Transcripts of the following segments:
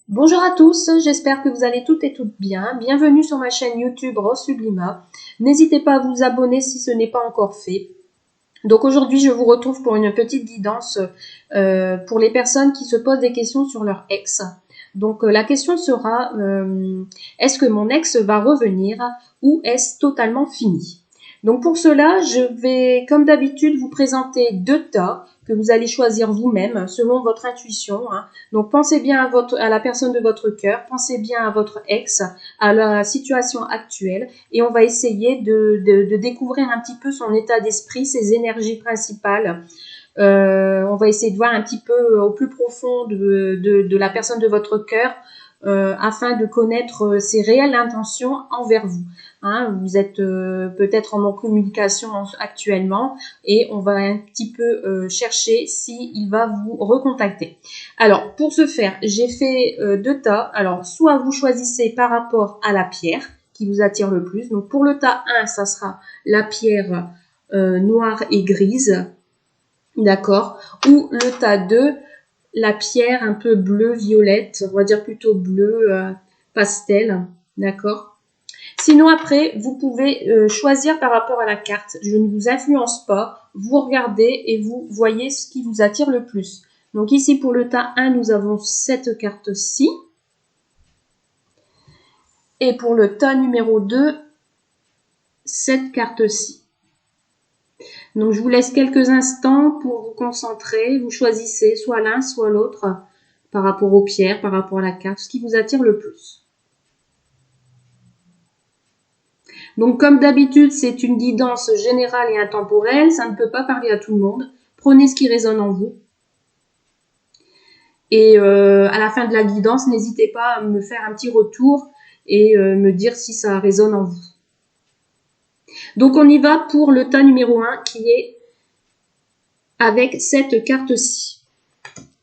Bonjour à tous, j'espère que vous allez toutes et toutes bien. Bienvenue sur ma chaîne YouTube Rose Sublima. N'hésitez pas à vous abonner si ce n'est pas encore fait. Donc aujourd'hui, je vous retrouve pour une petite guidance pour les personnes qui se posent des questions sur leur ex. Donc la question sera, est-ce que mon ex va revenir ou est-ce totalement fini? Donc pour cela, je vais, comme d'habitude, vous présenter deux tas que vous allez choisir vous-même selon votre intuition. Donc pensez bien à la personne de votre cœur, pensez bien à votre ex, à la situation actuelle et on va essayer de découvrir un petit peu son état d'esprit, ses énergies principales. On va essayer de voir un petit peu au plus profond de la personne de votre cœur afin de connaître ses réelles intentions envers vous. Vous êtes peut-être en communication actuellement et on va un petit peu chercher s'il va vous recontacter. Alors, pour ce faire, j'ai fait deux tas. Alors, soit vous choisissez par rapport à la pierre qui vous attire le plus. Donc, pour le tas 1, ça sera la pierre noire et grise. D'accord. Ou le tas 2, la pierre un peu bleu-violette, on va dire plutôt bleu pastel. D'accord. Sinon, après, vous pouvez choisir par rapport à la carte. Je ne vous influence pas. Vous regardez et vous voyez ce qui vous attire le plus. Donc ici, pour le tas 1, nous avons cette carte-ci. Et pour le tas numéro 2, cette carte-ci. Donc, je vous laisse quelques instants pour vous concentrer. Vous choisissez soit l'un, soit l'autre par rapport aux pierres, par rapport à la carte, ce qui vous attire le plus. Donc, comme d'habitude, c'est une guidance générale et intemporelle. Ça ne peut pas parler à tout le monde. Prenez ce qui résonne en vous. Et à la fin de la guidance, n'hésitez pas à me faire un petit retour et me dire si ça résonne en vous. Donc, on y va pour le tas numéro 1 qui est avec cette carte-ci,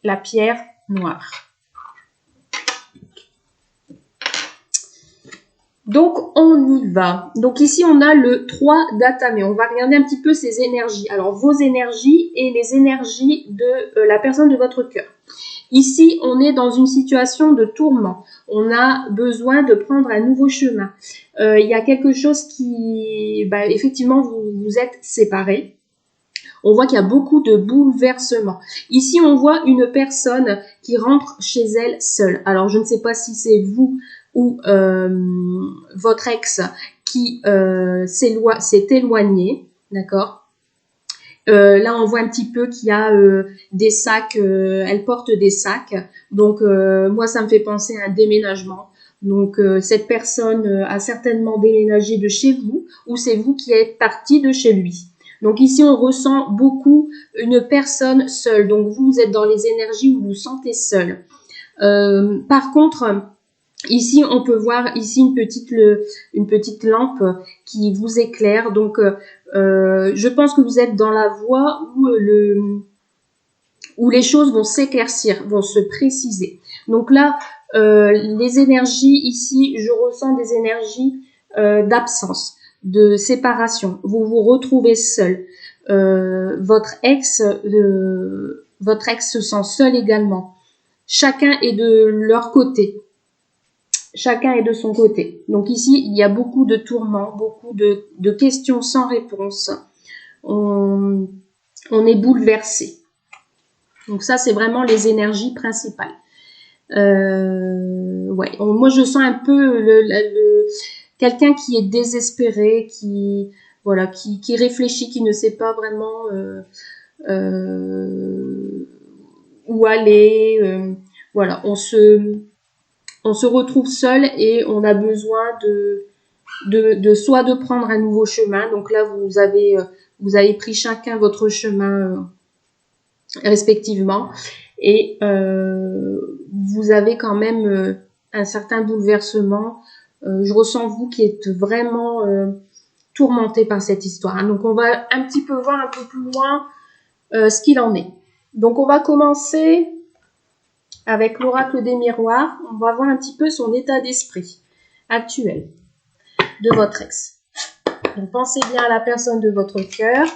la pierre noire. Donc, on y va. Donc, ici, on a le 3 d'Atame. On va regarder un petit peu ces énergies. Alors, vos énergies et les énergies de la personne de votre cœur. Ici, on est dans une situation de tourment. On a besoin de prendre un nouveau chemin. Il y a quelque chose qui... effectivement, vous êtes séparés. On voit qu'il y a beaucoup de bouleversements. Ici, on voit une personne qui rentre chez elle seule. Alors, je ne sais pas si c'est vous ou votre ex qui s'est éloigné, d'accord. Là, on voit un petit peu qu'il y a des sacs, elle porte des sacs. Donc, moi, ça me fait penser à un déménagement. Donc, cette personne a certainement déménagé de chez vous ou c'est vous qui êtes parti de chez lui. Donc ici, on ressent beaucoup une personne seule. Donc vous êtes dans les énergies où vous vous sentez seul. Par contre, ici, on peut voir ici une petite lampe qui vous éclaire. Donc, je pense que vous êtes dans la voie où les choses vont s'éclaircir, vont se préciser. Donc là, les énergies ici, je ressens des énergies d'absence, de séparation. Vous vous retrouvez seul. Votre ex se sent seul également. Chacun est de leur côté. Chacun est de son côté. Donc ici, il y a beaucoup de tourments, beaucoup de questions sans réponse. On est bouleversé. Donc ça, c'est vraiment les énergies principales. Ouais. Moi, je sens un peu quelqu'un qui est désespéré, qui réfléchit, qui ne sait pas vraiment où aller. Voilà, on se retrouve seul et on a besoin soit de prendre un nouveau chemin. Donc là, vous avez pris chacun votre chemin respectivement et vous avez quand même un certain bouleversement. Je ressens vous qui êtes vraiment tourmenté par cette histoire. Donc on va un petit peu voir un peu plus loin ce qu'il en est. Donc on va commencer avec l'oracle des miroirs. On va voir un petit peu son état d'esprit actuel de votre ex. Donc pensez bien à la personne de votre cœur.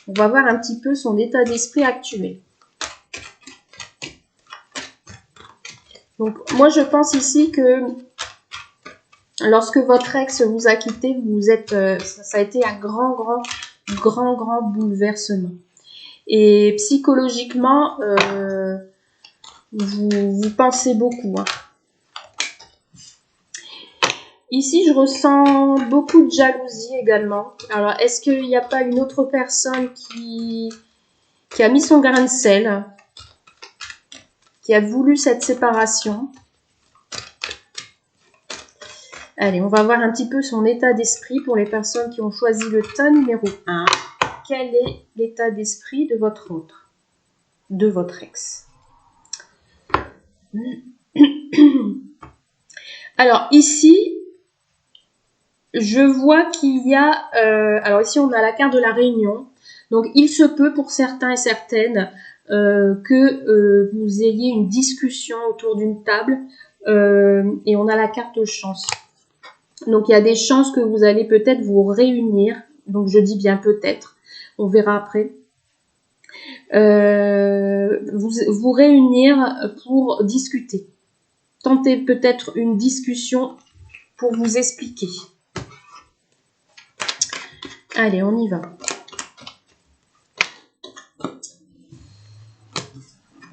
On va voir un petit peu son état d'esprit actuel. Donc, moi, je pense ici que lorsque votre ex vous a quitté, ça a été un grand bouleversement. Et psychologiquement, vous pensez beaucoup. Hein. Ici, je ressens beaucoup de jalousie également. Alors, est-ce qu'il n'y a pas une autre personne qui a mis son grain de sel, qui a voulu cette séparation? Allez, on va voir un petit peu son état d'esprit pour les personnes qui ont choisi le tas numéro 1. Quel est l'état d'esprit de votre autre, de votre ex? Alors ici, je vois qu'il y a... alors ici, on a la carte de la réunion. Donc, il se peut pour certains et certaines que vous ayez une discussion autour d'une table. Et on a la carte de chance. Donc, il y a des chances que vous allez peut-être vous réunir. Donc, je dis bien peut-être. On verra après. Vous réunir pour discuter. Tentez peut-être une discussion pour vous expliquer. Allez, on y va.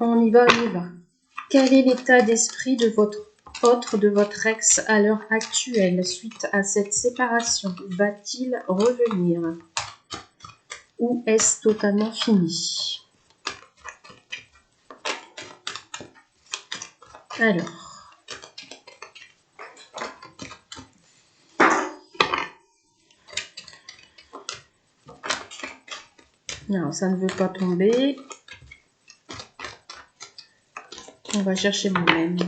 On y va. Quel est l'état d'esprit de votre autre, de votre ex à l'heure actuelle suite à cette séparation? Va-t-il revenir? Ou est-ce totalement fini? Alors. Non, ça ne veut pas tomber. On va chercher moi-même.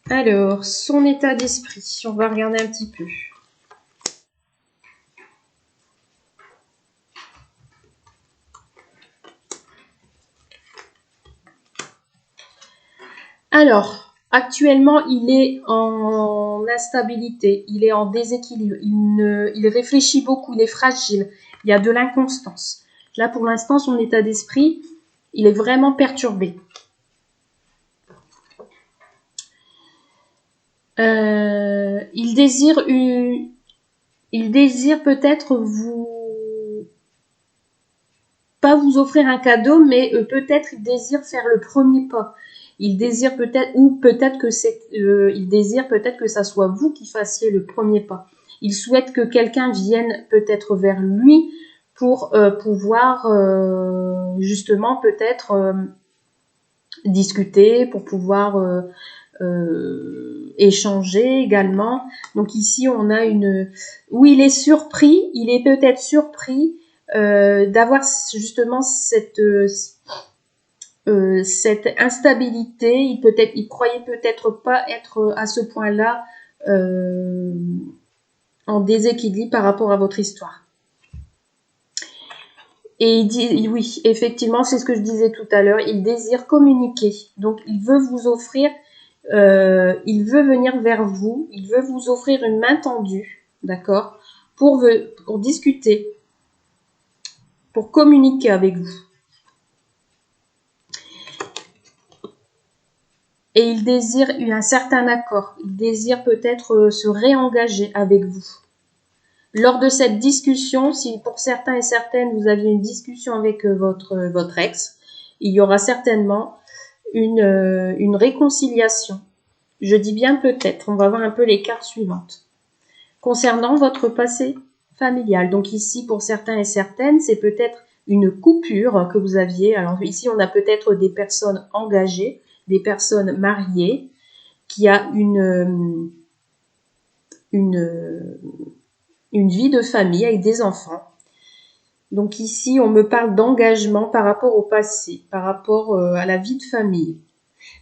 Alors, son état d'esprit. On va regarder un petit peu. Alors, actuellement, il est en instabilité, il est en déséquilibre, il réfléchit beaucoup, il est fragile, il y a de l'inconstance. Là, pour l'instant, son état d'esprit, il est vraiment perturbé. Il désire peut-être pas vous offrir un cadeau, mais peut-être il désire faire le premier pas. Il désire peut-être, ou peut-être que il désire peut-être que ça soit vous qui fassiez le premier pas. Il souhaite que quelqu'un vienne peut-être vers lui pour pouvoir justement peut-être discuter, pour pouvoir échanger également. Donc ici on a où il est surpris, il est peut-être surpris d'avoir justement cette instabilité. Il croyait peut-être pas être à ce point-là en déséquilibre par rapport à votre histoire. Et il dit, oui, effectivement, c'est ce que je disais tout à l'heure, il désire communiquer. Donc, il veut vous offrir, il veut venir vers vous, il veut vous offrir une main tendue, d'accord, pour discuter, pour communiquer avec vous. Et il désire un certain accord, il désire peut-être se réengager avec vous. Lors de cette discussion, si pour certains et certaines vous aviez une discussion avec votre ex, il y aura certainement une réconciliation. Je dis bien peut-être, on va voir un peu les cartes suivantes. Concernant votre passé familial, donc ici pour certains et certaines, c'est peut-être une coupure que vous aviez. Alors ici on a peut-être des personnes engagées, des personnes mariées, qui a une vie de famille avec des enfants. Donc ici, on me parle d'engagement par rapport au passé, par rapport à la vie de famille.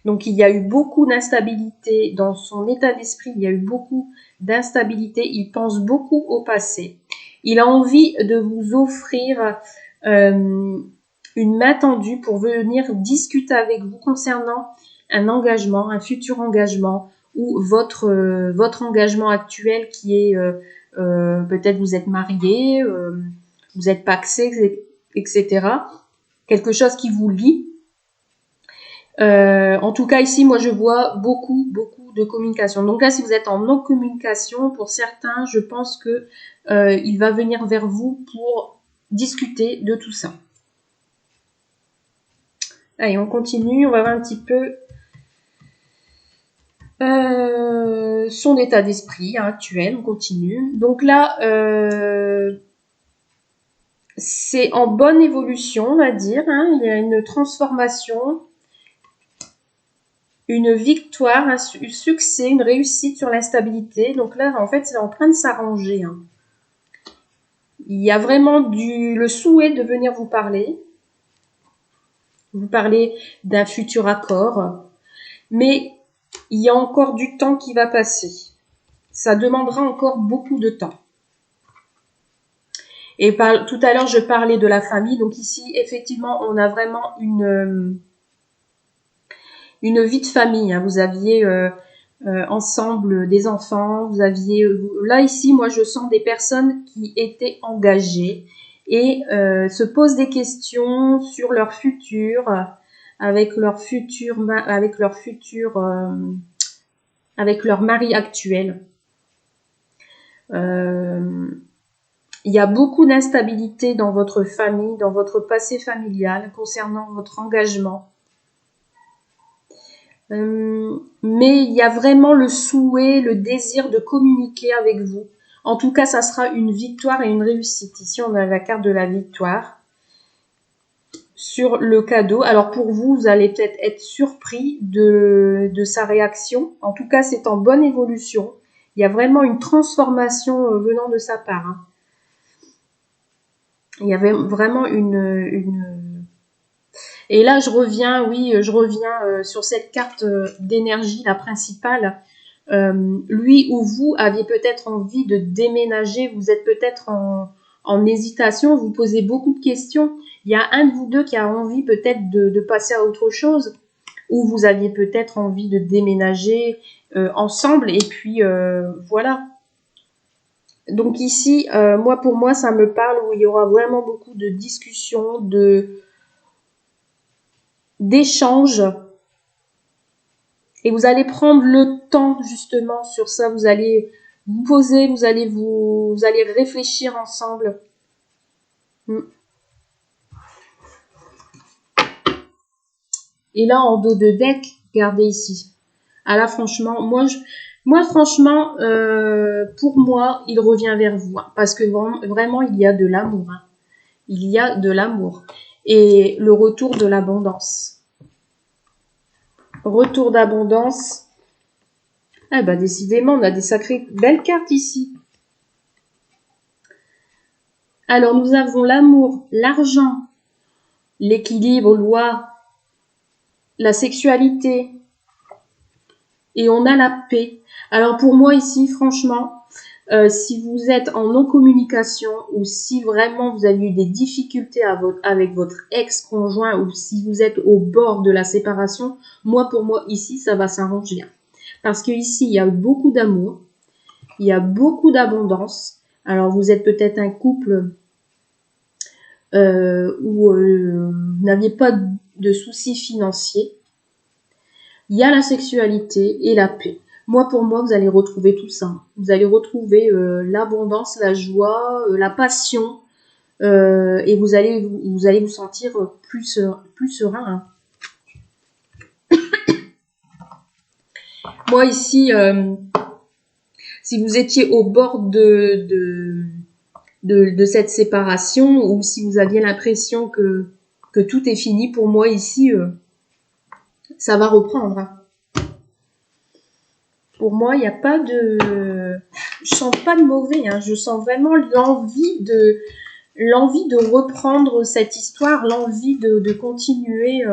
Donc il y a eu beaucoup d'instabilité dans son état d'esprit, il y a eu beaucoup d'instabilité, il pense beaucoup au passé. Il a envie de vous offrir une main tendue pour venir discuter avec vous concernant un engagement, un futur engagement ou votre engagement actuel qui est peut-être vous êtes marié, vous êtes pacsé, etc. Quelque chose qui vous lie. En tout cas, ici, moi, je vois beaucoup de communication. Donc là, si vous êtes en non-communication, pour certains, je pense que il va venir vers vous pour discuter de tout ça. Allez, on continue. On va voir un petit peu son état d'esprit actuel. On continue. Donc là, c'est en bonne évolution, on va dire. Il y a une transformation, une victoire, un succès, une réussite sur l'instabilité. Donc là, en fait, c'est en train de s'arranger. Il y a vraiment le souhait de venir vous parler d'un futur accord, mais il y a encore du temps qui va passer. Ça demandera encore beaucoup de temps. Et tout à l'heure, je parlais de la famille. Donc ici, effectivement, on a vraiment une vie de famille. Vous aviez ensemble des enfants. Vous aviez là ici, moi, je sens des personnes qui étaient engagées et se posent des questions sur leur futur, avec leur mari actuel. Il y a beaucoup d'instabilité dans votre famille, dans votre passé familial, concernant votre engagement. Mais il y a vraiment le souhait, le désir de communiquer avec vous. En tout cas, ça sera une victoire et une réussite. Ici, on a la carte de la victoire sur le cadeau. Alors pour vous, vous allez peut-être être surpris de sa réaction. En tout cas, c'est en bonne évolution. Il y a vraiment une transformation venant de sa part. Il y avait vraiment Et là, je reviens sur cette carte d'énergie, la principale. Lui ou vous aviez peut-être envie de déménager, vous êtes peut-être en hésitation, vous posez beaucoup de questions. Il y a un de vous deux qui a envie peut-être de passer à autre chose, ou vous aviez peut-être envie de déménager ensemble, et puis voilà. Donc ici, pour moi, ça me parle où il y aura vraiment beaucoup de discussions, d'échanges. Et vous allez prendre le temps justement sur ça. Vous allez vous poser, vous allez réfléchir ensemble. Et là, en dos de deck, regardez ici. Ah là, franchement, franchement, pour moi, il revient vers vous. Parce que vraiment, il y a de l'amour. Il y a de l'amour. Et le retour de l'abondance. Retour d'abondance. Ah bah décidément, on a des sacrées belles cartes ici. Alors, nous avons l'amour, l'argent, l'équilibre, loi, la sexualité. Et on a la paix. Alors pour moi ici, franchement, si vous êtes en non-communication ou si vraiment vous avez eu des difficultés avec votre ex-conjoint ou si vous êtes au bord de la séparation, pour moi ici, ça va s'arranger. Parce que ici, il y a beaucoup d'amour, il y a beaucoup d'abondance. Alors vous êtes peut-être un couple où vous n'aviez pas de soucis financiers. Il y a la sexualité et la paix. Pour moi, vous allez retrouver tout ça. Vous allez retrouver l'abondance, la joie, la passion, et vous allez vous sentir plus serein. Moi ici, si vous étiez au bord de cette séparation ou si vous aviez l'impression que tout est fini, pour moi ici, ça va reprendre. Pour moi, il n'y a pas de... Je sens pas de mauvais. Je sens vraiment l'envie de reprendre cette histoire, l'envie de continuer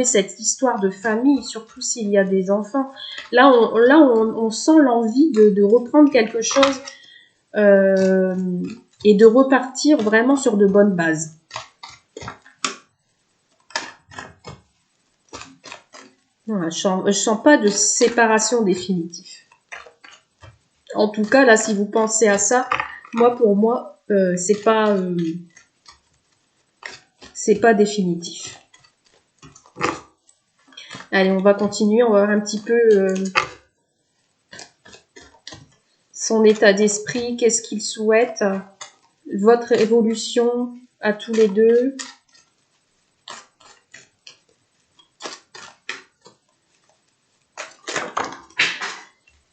cette histoire de famille, surtout s'il y a des enfants. Là, on sent l'envie de reprendre quelque chose et de repartir vraiment sur de bonnes bases. Voilà, je sens pas de séparation définitive. En tout cas, là, si vous pensez à ça, pour moi, c'est pas définitif. Allez, on va continuer, on va voir un petit peu son état d'esprit, qu'est-ce qu'il souhaite, votre évolution à tous les deux.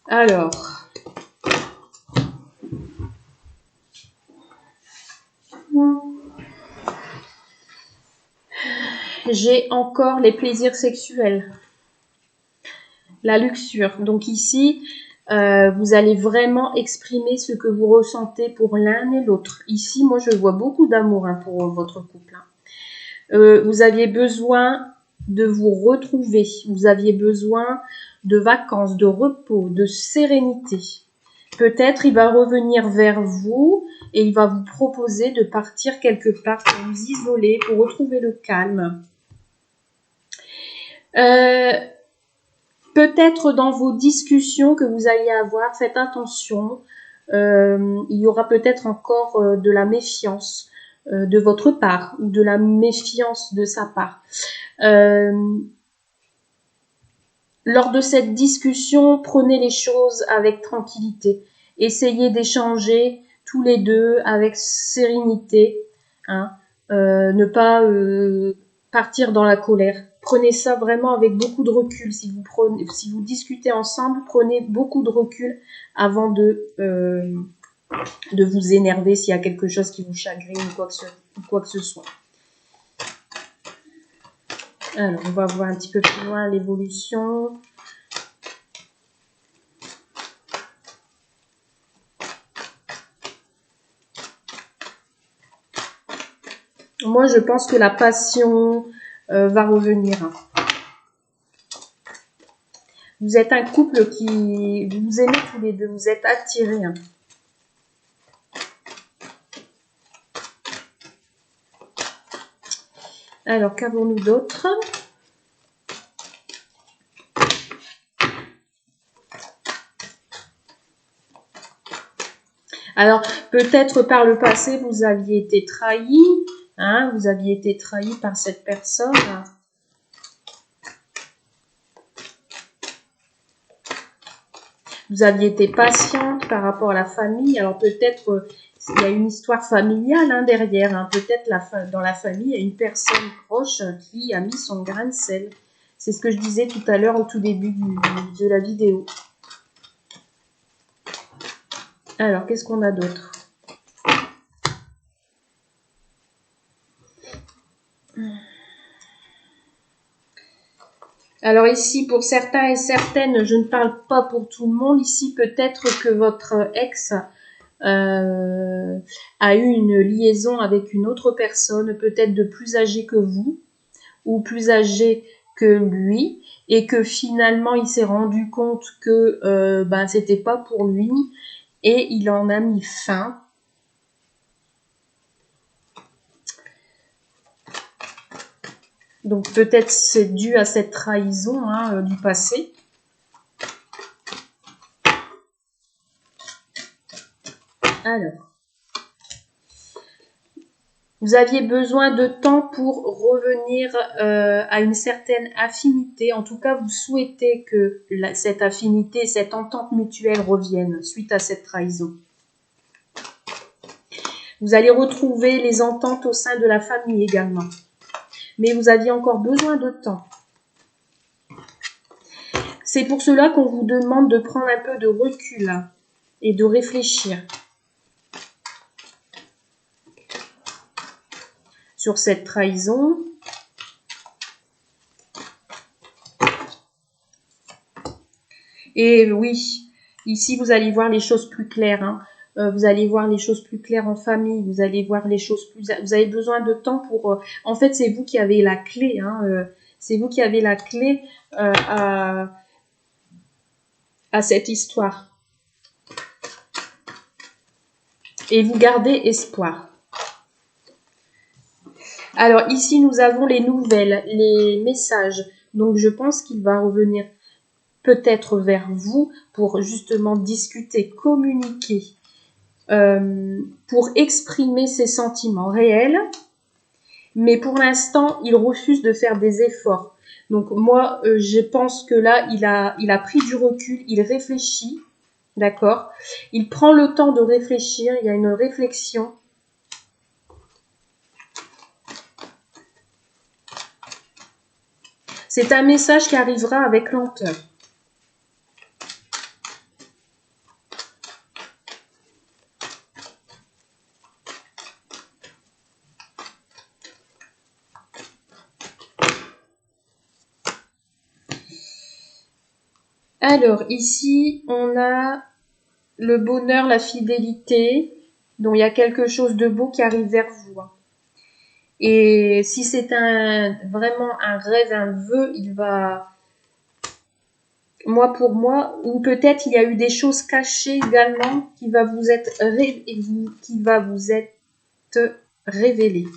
Alors, j'ai encore les plaisirs sexuels, la luxure. Donc ici, vous allez vraiment exprimer ce que vous ressentez pour l'un et l'autre. Ici, moi, je vois beaucoup d'amour pour votre couple. Vous aviez besoin de vous retrouver. Vous aviez besoin de vacances, de repos, de sérénité. Peut-être il va revenir vers vous et il va vous proposer de partir quelque part pour vous isoler, pour retrouver le calme. Peut-être dans vos discussions que vous allez avoir, faites attention. Il y aura peut-être encore de la méfiance de votre part ou de la méfiance de sa part. Lors de cette discussion, prenez les choses avec tranquillité. Essayez d'échanger tous les deux avec sérénité. Ne pas partir dans la colère. Prenez ça vraiment avec beaucoup de recul. Si vous discutez ensemble, prenez beaucoup de recul avant de vous énerver s'il y a quelque chose qui vous chagrine ou quoi que ce soit. Alors, on va voir un petit peu plus loin l'évolution. Moi, je pense que la passion va revenir. Vous êtes un couple qui... Vous vous aimez tous les deux, vous êtes attirés. Alors, qu'avons-nous d'autre ? Alors, peut-être par le passé, vous aviez été trahi. Vous aviez été trahi par cette personne. Vous aviez été patiente par rapport à la famille. Alors, peut-être... il y a une histoire familiale derrière. Peut-être dans la famille, il y a une personne proche qui a mis son grain de sel. C'est ce que je disais tout à l'heure au tout début de la vidéo. Alors, qu'est-ce qu'on a d'autre ? Alors ici, pour certains et certaines, je ne parle pas pour tout le monde. Ici, peut-être que votre ex a eu une liaison avec une autre personne, peut-être de plus âgée que vous ou plus âgée que lui, et que finalement il s'est rendu compte que c'était pas pour lui et il en a mis fin. Donc peut-être c'est dû à cette trahison du passé. Alors, vous aviez besoin de temps pour revenir à une certaine affinité. En tout cas, vous souhaitez que cette affinité, cette entente mutuelle revienne suite à cette trahison. Vous allez retrouver les ententes au sein de la famille également. Mais vous aviez encore besoin de temps. C'est pour cela qu'on vous demande de prendre un peu de recul et de réfléchir sur cette trahison. Et oui, ici vous allez voir les choses plus claires. Vous allez voir les choses plus claires en famille. Vous allez voir les choses plus... Vous avez besoin de temps pour... En fait, c'est vous qui avez la clé. C'est vous qui avez la clé à cette histoire. Et vous gardez espoir. Alors ici, nous avons les nouvelles, les messages. Donc je pense qu'il va revenir peut-être vers vous pour justement discuter, communiquer pour exprimer ses sentiments réels, mais pour l'instant, il refuse de faire des efforts. Donc moi, je pense que là, il a pris du recul, il réfléchit, d'accord? Il prend le temps de réfléchir, il y a une réflexion. C'est un message qui arrivera avec lenteur. Alors, ici, on a le bonheur, la fidélité. Donc, il y a quelque chose de beau qui arrive vers vous. Et si c'est vraiment un rêve, un vœu, il va... Moi, pour moi, ou peut-être il y a eu des choses cachées également qui va vous être révélées.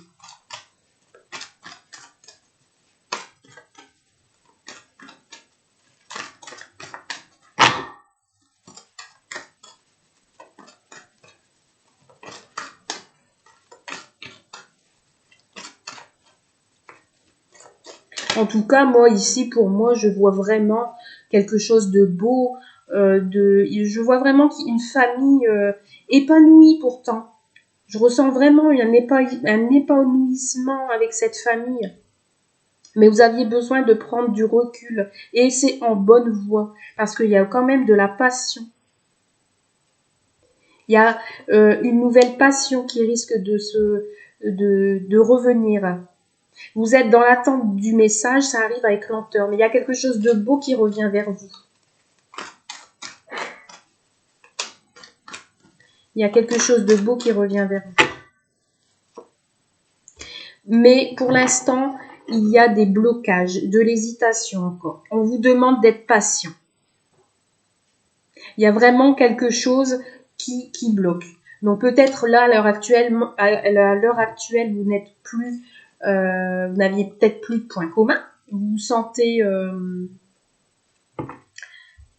En tout cas, moi ici, pour moi, je vois vraiment quelque chose de beau. Je vois vraiment une famille épanouie pourtant. Je ressens vraiment un épanouissement avec cette famille. Mais vous aviez besoin de prendre du recul. Et c'est en bonne voie. Parce qu'il y a quand même de la passion. Il y a une nouvelle passion qui risque de revenir. Vous êtes dans l'attente du message, ça arrive avec lenteur, mais il y a quelque chose de beau qui revient vers vous. Il y a quelque chose de beau qui revient vers vous. Mais pour l'instant, il y a des blocages, de l'hésitation encore. On vous demande d'être patient. Il y a vraiment quelque chose qui bloque. Donc peut-être là, à l'heure actuelle, vous n'êtes plus, vous n'aviez peut-être plus de points communs. Vous sentez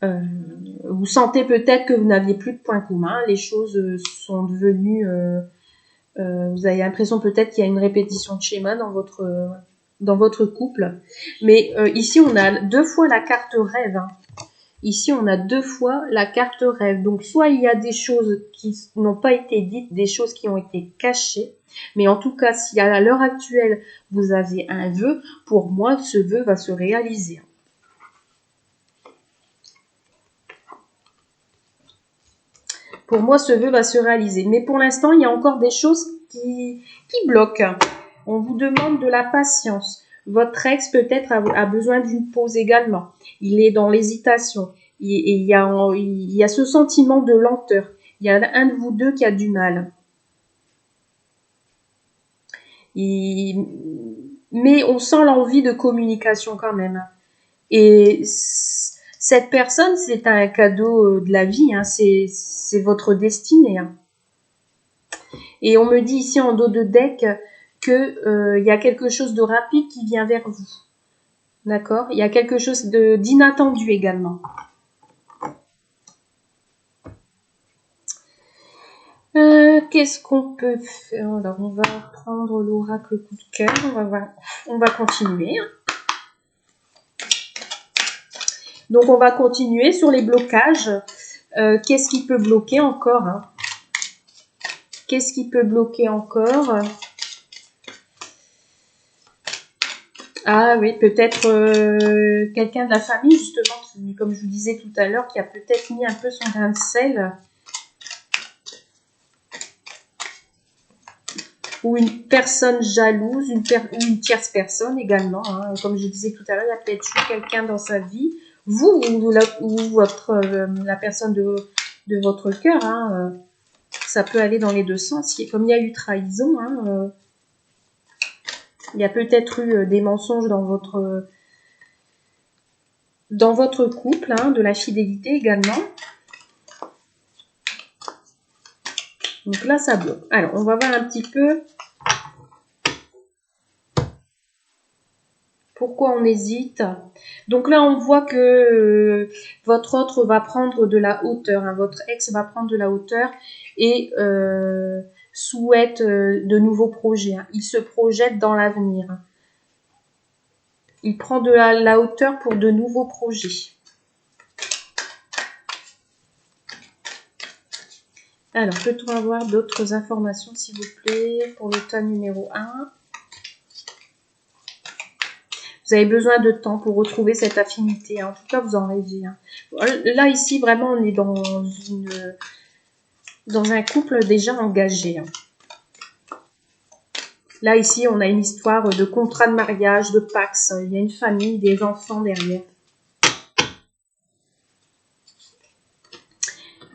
peut-être que vous n'aviez plus de points communs. Les choses sont devenues... vous avez l'impression peut-être qu'il y a une répétition de schéma dans votre couple. Mais ici, on a 2 fois la carte rêve. Hein. Ici, on a 2 fois la carte rêve. Donc, soit il y a des choses qui n'ont pas été dites, des choses qui ont été cachées. Mais en tout cas, si à l'heure actuelle, vous avez un vœu, pour moi, ce vœu va se réaliser. Pour moi, ce vœu va se réaliser. Mais pour l'instant, il y a encore des choses qui bloquent. On vous demande de la patience. Votre ex peut-être a besoin d'une pause également. Il est dans l'hésitation. Et il y a ce sentiment de lenteur. Il y a un de vous deux qui a du mal. Mais on sent l'envie de communication quand même. Et cette personne, c'est un cadeau de la vie. Hein. C'est votre destinée. Hein. Et on me dit ici en dos de deck que y a quelque chose de rapide qui vient vers vous. D'accord? Il y a quelque chose d'inattendu également. Qu'est-ce qu'on peut faire? Alors, on va prendre l'oracle coup de cœur. On va continuer. Donc, on va continuer sur les blocages. Qu'est-ce qui peut bloquer encore? Hein? Qu'est-ce qui peut bloquer encore? Ah oui, peut-être quelqu'un de la famille, justement, qui, comme je vous disais tout à l'heure, qui a peut-être mis un peu son grain de sel. Ou une personne jalouse, une tierce personne également. Hein. Comme je disais tout à l'heure, il y a peut-être eu quelqu'un dans sa vie, vous ou la personne de votre cœur. Hein. Ça peut aller dans les deux sens. Comme il y a eu trahison, hein, il y a peut-être eu des mensonges dans votre couple, hein, de la fidélité également. Donc là, ça bloque. Alors, on va voir un petit peu Pourquoi on hésite? Donc là, on voit que votre autre va prendre de la hauteur, hein, votre ex va prendre de la hauteur et souhaite de nouveaux projets. Hein. Il se projette dans l'avenir. Hein. Il prend de la hauteur pour de nouveaux projets. Alors, peut-on avoir d'autres informations, s'il vous plaît, pour le tas numéro 1? Vous avez besoin de temps pour retrouver cette affinité. Hein. En tout cas, vous en rêvez. Hein. Là, ici, vraiment, on est dans un couple déjà engagé. Hein. Là, ici, on a une histoire de contrat de mariage, de pax. Il y a une famille, des enfants derrière.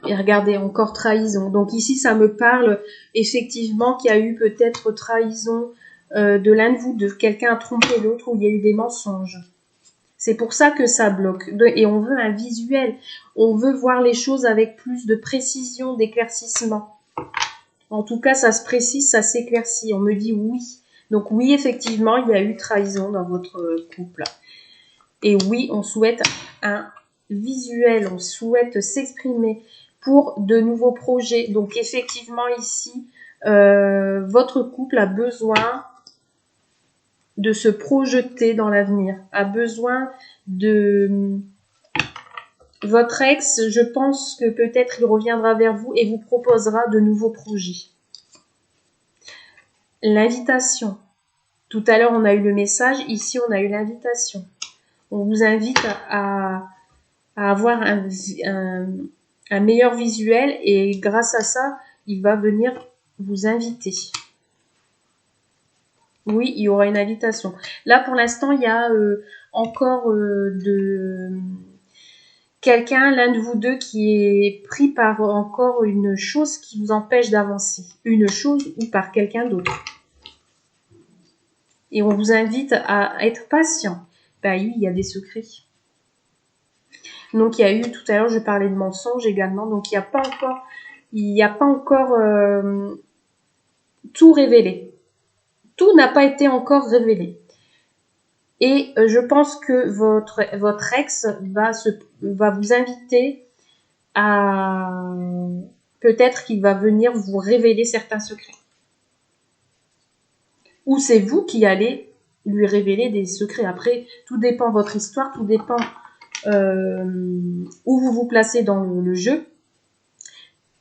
Et regardez, encore trahison. Donc ici, ça me parle effectivement qu'il y a eu peut-être trahison de l'un de vous, de quelqu'un a trompé l'autre, où il y a eu des mensonges. C'est pour ça que ça bloque. Et on veut un visuel. On veut voir les choses avec plus de précision, d'éclaircissement. En tout cas, ça se précise, ça s'éclaircit. On me dit oui. Donc oui, effectivement, il y a eu trahison dans votre couple. Et oui, on souhaite un visuel, on souhaite s'exprimer pour de nouveaux projets. Donc effectivement, ici, votre couple a besoin de se projeter dans l'avenir, a besoin de... Votre ex, je pense que peut-être il reviendra vers vous et vous proposera de nouveaux projets. L'invitation. Tout à l'heure, on a eu le message. Ici, on a eu l'invitation. On vous invite à avoir un meilleur visuel et grâce à ça, il va venir vous inviter. Oui, il y aura une invitation. Là, pour l'instant, il y a encore quelqu'un, l'un de vous deux, qui est pris par encore une chose qui vous empêche d'avancer. Une chose ou par quelqu'un d'autre. Et on vous invite à être patient. Ben oui, il y a des secrets. Donc, il y a eu, tout à l'heure, je parlais de mensonges également. Donc, il n'y a pas encore tout révélé. Tout n'a pas été encore révélé. Et je pense que votre ex va vous inviter à... Peut-être qu'il va venir vous révéler certains secrets. Ou c'est vous qui allez lui révéler des secrets. Après, tout dépend de votre histoire, tout dépend où vous vous placez dans le jeu.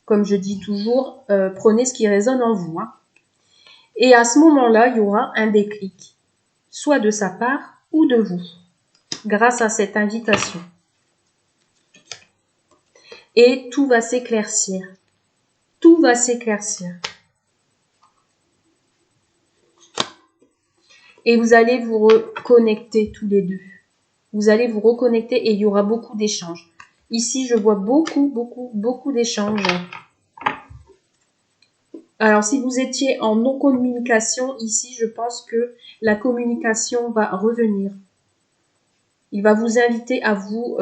Comme je dis toujours, prenez ce qui résonne en vous. Hein. Et à ce moment-là, il y aura un déclic, soit de sa part ou de vous, grâce à cette invitation. Et tout va s'éclaircir. Tout va s'éclaircir. Et vous allez vous reconnecter tous les deux. Vous allez vous reconnecter et il y aura beaucoup d'échanges. Ici, je vois beaucoup d'échanges. Alors, si vous étiez en non-communication, ici, je pense que la communication va revenir. Il va vous inviter à vous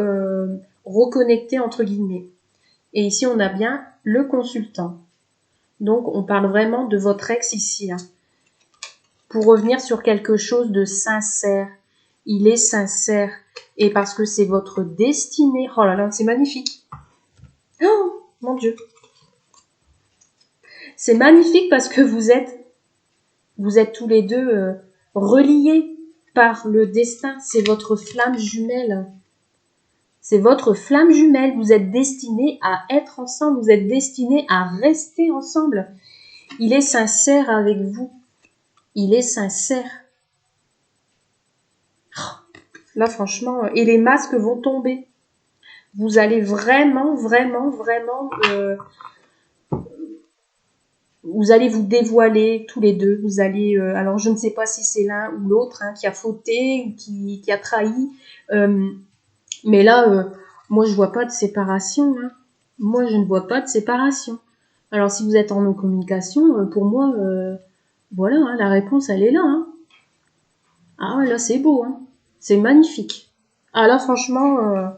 reconnecter, entre guillemets. Et ici, on a bien le consultant. Donc, on parle vraiment de votre ex ici. Hein. Pour revenir sur quelque chose de sincère. Il est sincère. Et parce que c'est votre destinée. Oh là là, c'est magnifique. Oh, mon Dieu. C'est magnifique parce que vous êtes tous les deux reliés par le destin. C'est votre flamme jumelle. C'est votre flamme jumelle. Vous êtes destinés à être ensemble. Vous êtes destinés à rester ensemble. Il est sincère avec vous. Il est sincère. Là, franchement, et les masques vont tomber. Vous allez vraiment vous allez vous dévoiler tous les deux. Vous allez, alors je ne sais pas si c'est l'un ou l'autre hein, qui a fauté ou qui a trahi. Mais là, moi je vois pas de séparation. Hein. Moi je ne vois pas de séparation. Alors si vous êtes en non-communication, pour moi, voilà, hein, la réponse elle est là. Hein. Ah là c'est beau, hein. C'est magnifique. Ah là franchement...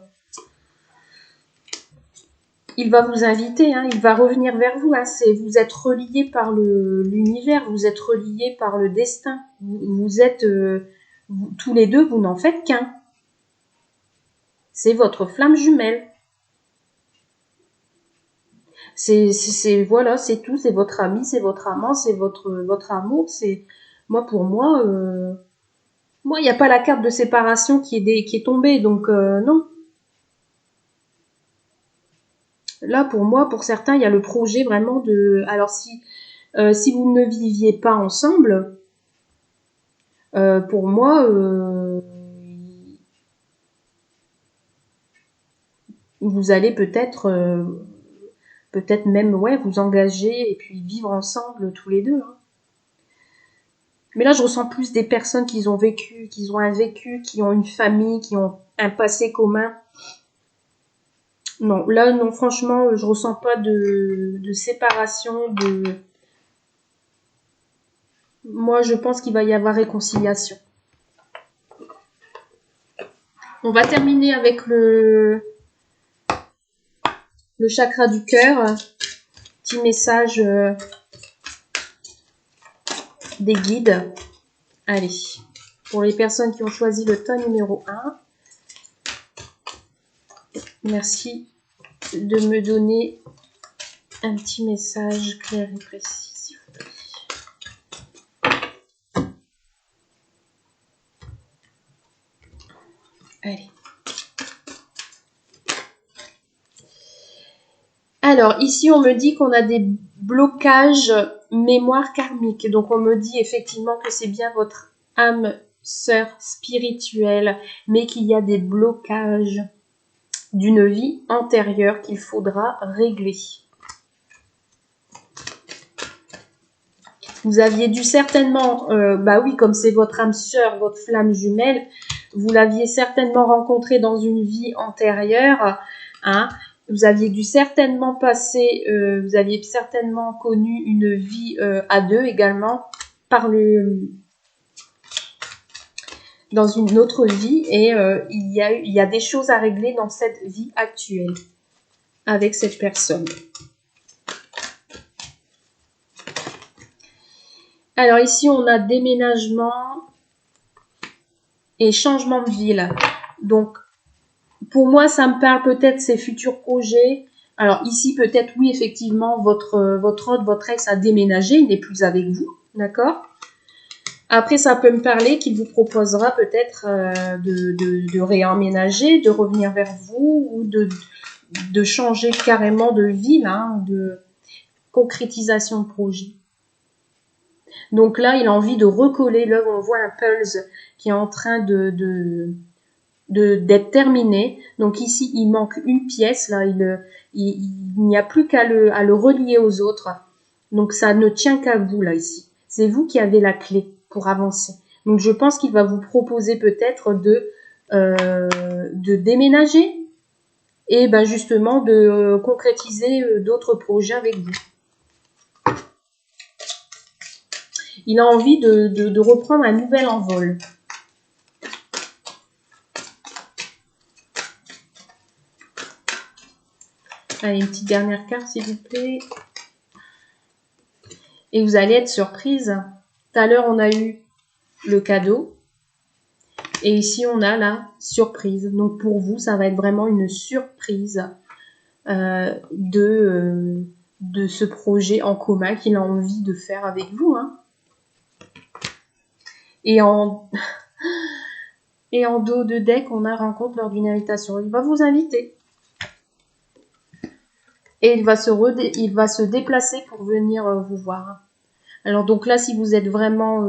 il va vous inviter, hein, il va revenir vers vous. Hein, vous êtes reliés par l'univers, vous êtes reliés par le destin. Vous tous les deux, vous n'en faites qu'un. C'est votre flamme jumelle. Voilà, c'est tout. C'est votre ami, c'est votre amant, c'est votre amour. Pour moi, il n'y a pas la carte de séparation qui est tombée, donc non. Là, pour moi, pour certains, il y a le projet vraiment de. Alors si vous ne viviez pas ensemble, pour moi, vous allez peut-être même vous engager et puis vivre ensemble tous les deux. Hein. Mais là, je ressens plus des personnes qui ont un vécu, qui ont une famille, qui ont un passé commun. Non, là, non, franchement, je ressens pas de séparation. Moi, je pense qu'il va y avoir réconciliation. On va terminer avec le chakra du cœur. Petit message des guides. Allez, pour les personnes qui ont choisi le tas numéro 1, merci de me donner un petit message clair et précis, s'il vous plaît. Allez. Alors, ici, on me dit qu'on a des blocages mémoire karmique. Donc, on me dit effectivement que c'est bien votre âme sœur spirituelle, mais qu'il y a des blocages d'une vie antérieure qu'il faudra régler. Vous aviez dû certainement, oui, comme c'est votre âme sœur, votre flamme jumelle, vous l'aviez certainement rencontré dans une vie antérieure, hein. Vous aviez dû certainement vous aviez certainement connu une vie à deux également dans une autre vie, et il y a des choses à régler dans cette vie actuelle avec cette personne. Alors ici, on a déménagement et changement de ville. Donc, pour moi, ça me parle peut-être ces futurs projets. Alors ici, peut-être, oui, effectivement, votre ex a déménagé, il n'est plus avec vous, d'accord ? Après, ça peut me parler qu'il vous proposera peut-être de réemménager, de revenir vers vous, ou de changer carrément de ville, hein, de concrétisation de projet. Donc là, il a envie de recoller. Là, on voit un pulse qui est en train d'être terminé. Donc ici, il manque une pièce. Là, il n'y a plus qu'à le relier aux autres. Donc ça ne tient qu'à vous là ici. C'est vous qui avez la clé pour avancer. Donc je pense qu'il va vous proposer peut-être de déménager et justement de concrétiser d'autres projets avec vous. Il a envie de reprendre un nouvel envol. Allez, une petite dernière carte, s'il vous plaît. Et vous allez être surprise. Tout à l'heure, on a eu le cadeau. Et ici, on a la surprise. Donc, pour vous, ça va être vraiment une surprise de ce projet en commun qu'il a envie de faire avec vous. Hein. Et en dos de deck, on a rencontre lors d'une invitation. Il va vous inviter. Et il va se déplacer pour venir vous voir. Alors donc là, si vous êtes vraiment,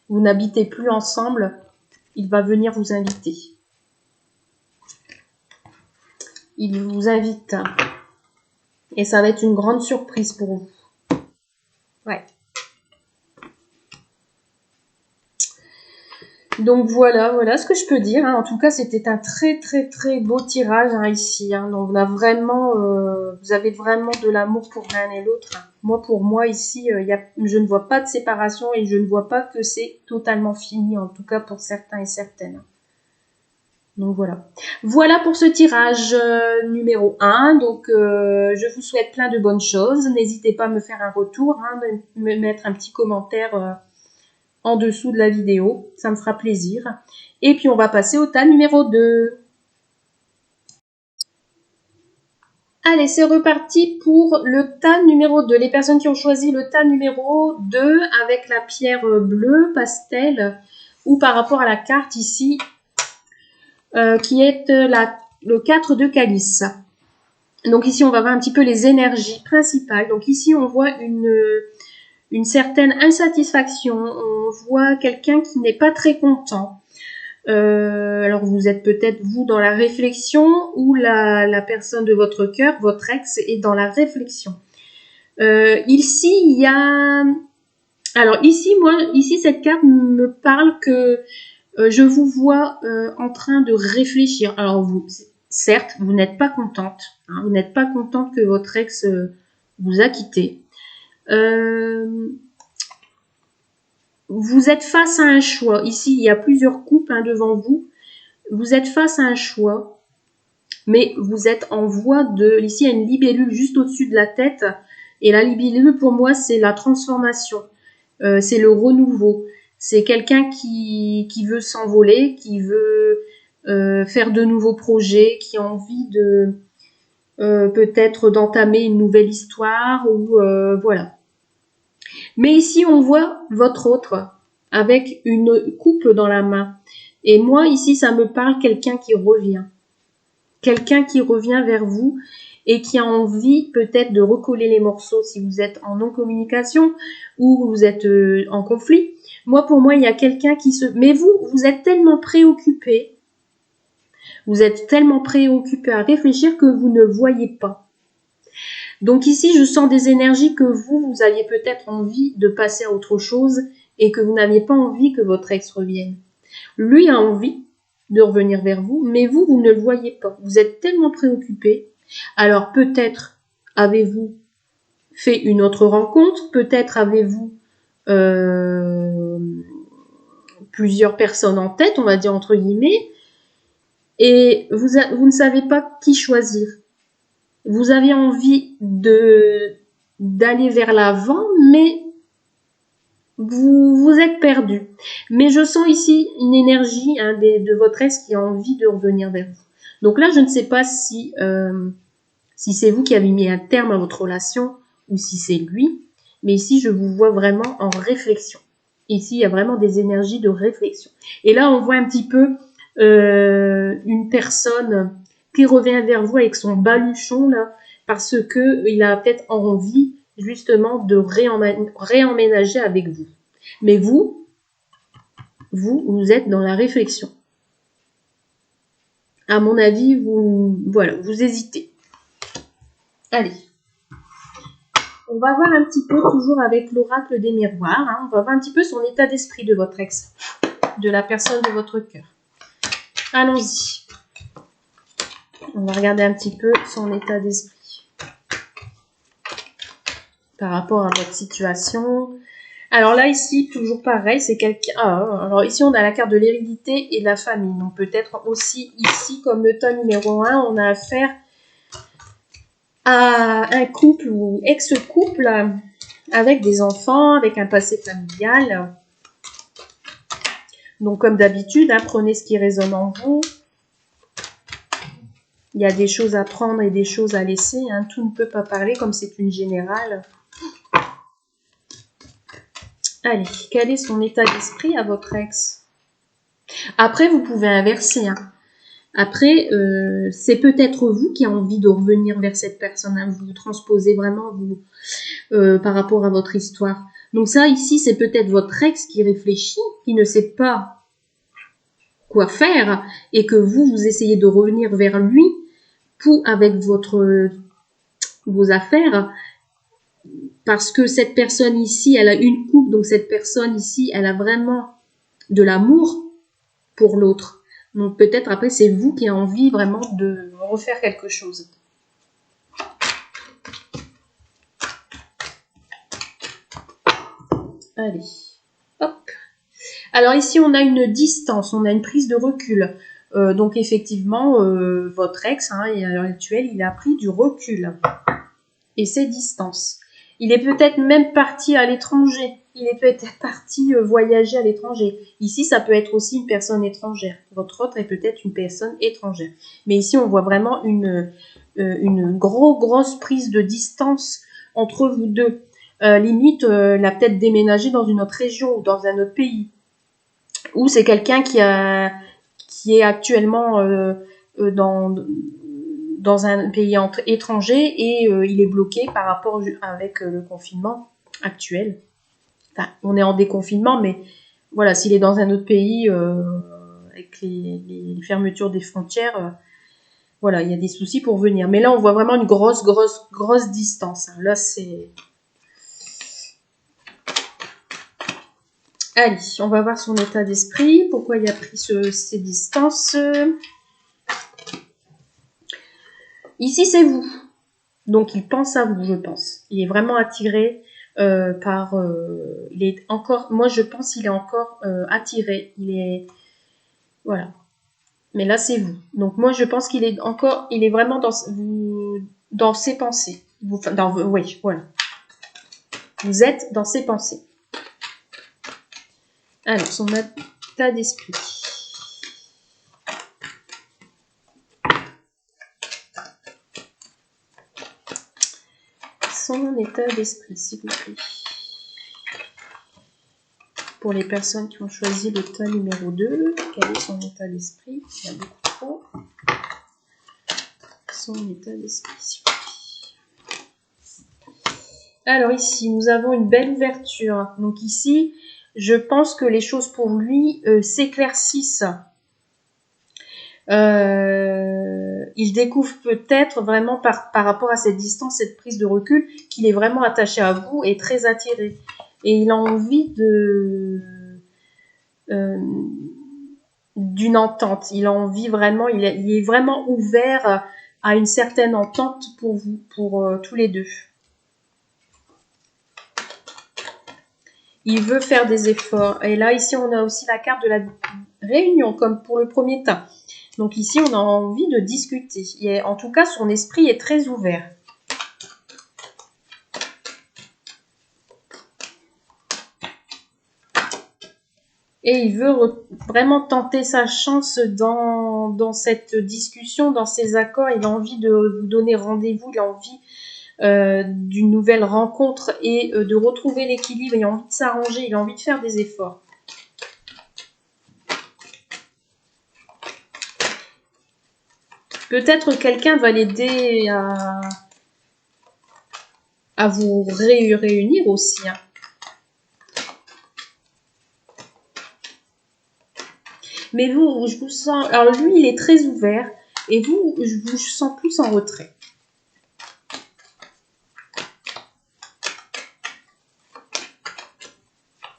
vous n'habitez plus ensemble, il va venir vous inviter. Il vous invite. Et ça va être une grande surprise pour vous. Ouais. Donc voilà ce que je peux dire. Hein. En tout cas, c'était un très très très beau tirage ici. Hein. Donc on a vraiment, vous avez vraiment de l'amour pour l'un et l'autre. Hein. Pour moi ici, je ne vois pas de séparation et je ne vois pas que c'est totalement fini. En tout cas pour certains et certaines. Donc voilà. Voilà pour ce tirage numéro 1. Donc je vous souhaite plein de bonnes choses. N'hésitez pas à me faire un retour, de me mettre un petit commentaire en dessous de la vidéo. Ça me fera plaisir. Et puis, on va passer au tas numéro 2. Allez, c'est reparti pour le tas numéro 2. Les personnes qui ont choisi le tas numéro 2 avec la pierre bleue, pastel, ou par rapport à la carte ici, qui est le 4 de calice. Donc ici, on va voir un petit peu les énergies principales. Donc ici, on voit une certaine insatisfaction. On voit quelqu'un qui n'est pas très content. Alors vous êtes peut-être vous dans la réflexion ou la personne de votre cœur, votre ex, est dans la réflexion. Ici, il y a... Alors ici, cette carte me parle que je vous vois en train de réfléchir. Alors certes, vous n'êtes pas contente. Hein, vous n'êtes pas contente que votre ex vous a quitté. Vous êtes face à un choix. Ici, il y a plusieurs coupes devant vous. Vous êtes face à un choix, mais vous êtes en voie de... Ici, il y a une libellule juste au-dessus de la tête. Et la libellule, pour moi, c'est la transformation. C'est le renouveau. C'est quelqu'un qui veut s'envoler, qui veut faire de nouveaux projets, qui a envie de peut-être d'entamer une nouvelle histoire ou voilà. Mais ici, on voit votre autre avec une coupe dans la main. Et moi, ici, ça me parle quelqu'un qui revient. Quelqu'un qui revient vers vous et qui a envie peut-être de recoller les morceaux si vous êtes en non-communication ou vous êtes en conflit. Moi, pour moi, il y a quelqu'un qui se... Mais vous êtes tellement préoccupé. Vous êtes tellement préoccupé à réfléchir que vous ne voyez pas. Donc ici, je sens des énergies que vous aviez peut-être envie de passer à autre chose et que vous n'aviez pas envie que votre ex revienne. Lui a envie de revenir vers vous, mais vous ne le voyez pas. Vous êtes tellement préoccupé. Alors peut-être avez-vous fait une autre rencontre, peut-être avez-vous plusieurs personnes en tête, on va dire entre guillemets, et vous ne savez pas qui choisir. Vous avez envie d'aller vers l'avant, mais vous êtes perdu. Mais je sens ici une énergie de votre ex qui a envie de revenir vers vous. Donc là, je ne sais pas si c'est vous qui avez mis un terme à votre relation ou si c'est lui. Mais ici, je vous vois vraiment en réflexion. Ici, il y a vraiment des énergies de réflexion. Et là, on voit un petit peu une personne qui revient vers vous avec son baluchon là, parce que il a peut-être envie justement de réemménager avec vous. Mais vous êtes dans la réflexion. À mon avis, vous hésitez. Allez. On va voir un petit peu, toujours avec l'oracle des miroirs, hein, on va voir un petit peu son état d'esprit de votre ex, de la personne de votre cœur. Allons-y. On va regarder un petit peu son état d'esprit par rapport à votre situation. Alors là, ici, toujours pareil, c'est quelqu'un... alors ici, on a la carte de l'hérédité et de la famille. Donc peut-être aussi ici, comme le tas numéro 1, on a affaire à un couple ou ex-couple avec des enfants, avec un passé familial. Donc comme d'habitude, prenez ce qui résonne en vous. Il y a des choses à prendre et des choses à laisser. Tout ne peut pas parler comme c'est une générale. Allez, quel est son état d'esprit à votre ex? Après, vous pouvez inverser. Après, c'est peut-être vous qui avez envie de revenir vers cette personne. Vous transposez vraiment par rapport à votre histoire. Donc ça, ici, c'est peut-être votre ex qui réfléchit, qui ne sait pas quoi faire et que vous essayez de revenir vers lui avec vos affaires, parce que cette personne ici, elle a une coupe, donc cette personne ici, elle a vraiment de l'amour pour l'autre. Donc peut-être après, c'est vous qui avez envie vraiment de refaire quelque chose. Allez, hop. Alors ici, on a une distance, on a une prise de recul. Donc effectivement, votre ex, à l'heure actuelle, il a pris du recul. Et ses distances. Il est peut-être même parti à l'étranger. il est peut-être parti voyager à l'étranger. Ici, ça peut être aussi une personne étrangère. Votre autre est peut-être une personne étrangère. Mais ici, on voit vraiment une grosse prise de distance entre vous deux. Limite, elle a peut-être déménagé dans une autre région ou dans un autre pays. Ou c'est quelqu'un qui est actuellement dans un pays étranger et il est bloqué par rapport avec le confinement actuel. Enfin, on est en déconfinement, mais voilà, s'il est dans un autre pays avec les fermetures des frontières, voilà, il y a des soucis pour venir. Mais là, on voit vraiment une grosse distance. Hein. Là, c'est... Allez, on va voir son état d'esprit. Pourquoi il a pris ces distances. Ici, c'est vous. Donc, il pense à vous, je pense. Il est vraiment attiré par... il est encore... Moi, je pense qu'il est encore attiré. Il est... Voilà. Mais là, c'est vous. Donc, moi, je pense qu'il est encore... Il est vraiment dans ses pensées. Oui, voilà. Vous êtes dans ses pensées. Alors, son état d'esprit. Son état d'esprit, s'il vous plaît. Pour les personnes qui ont choisi le tas numéro 2, quel est son état d'esprit? Il y a beaucoup trop. Son état d'esprit, s'il vous plaît. Alors ici, nous avons une belle ouverture. Donc ici, je pense que les choses pour lui s'éclaircissent. Il découvre peut-être vraiment par rapport à cette distance, cette prise de recul, qu'il est vraiment attaché à vous et très attiré. Et il a envie d'une entente. Il a envie vraiment, il est vraiment ouvert à une certaine entente pour vous, pour tous les deux. Il veut faire des efforts. Et là, ici, on a aussi la carte de la réunion, comme pour le premier tas. Donc ici, on a envie de discuter. Et en tout cas, son esprit est très ouvert. Et il veut vraiment tenter sa chance dans cette discussion, dans ces accords. Il a envie de vous donner rendez-vous, il a envie d'une nouvelle rencontre et de retrouver l'équilibre. Il a envie de s'arranger, il a envie de faire des efforts. Peut-être quelqu'un va l'aider à vous réunir aussi. Hein. Mais vous, je vous sens... Alors lui, il est très ouvert. Et vous, je vous sens plus en retrait.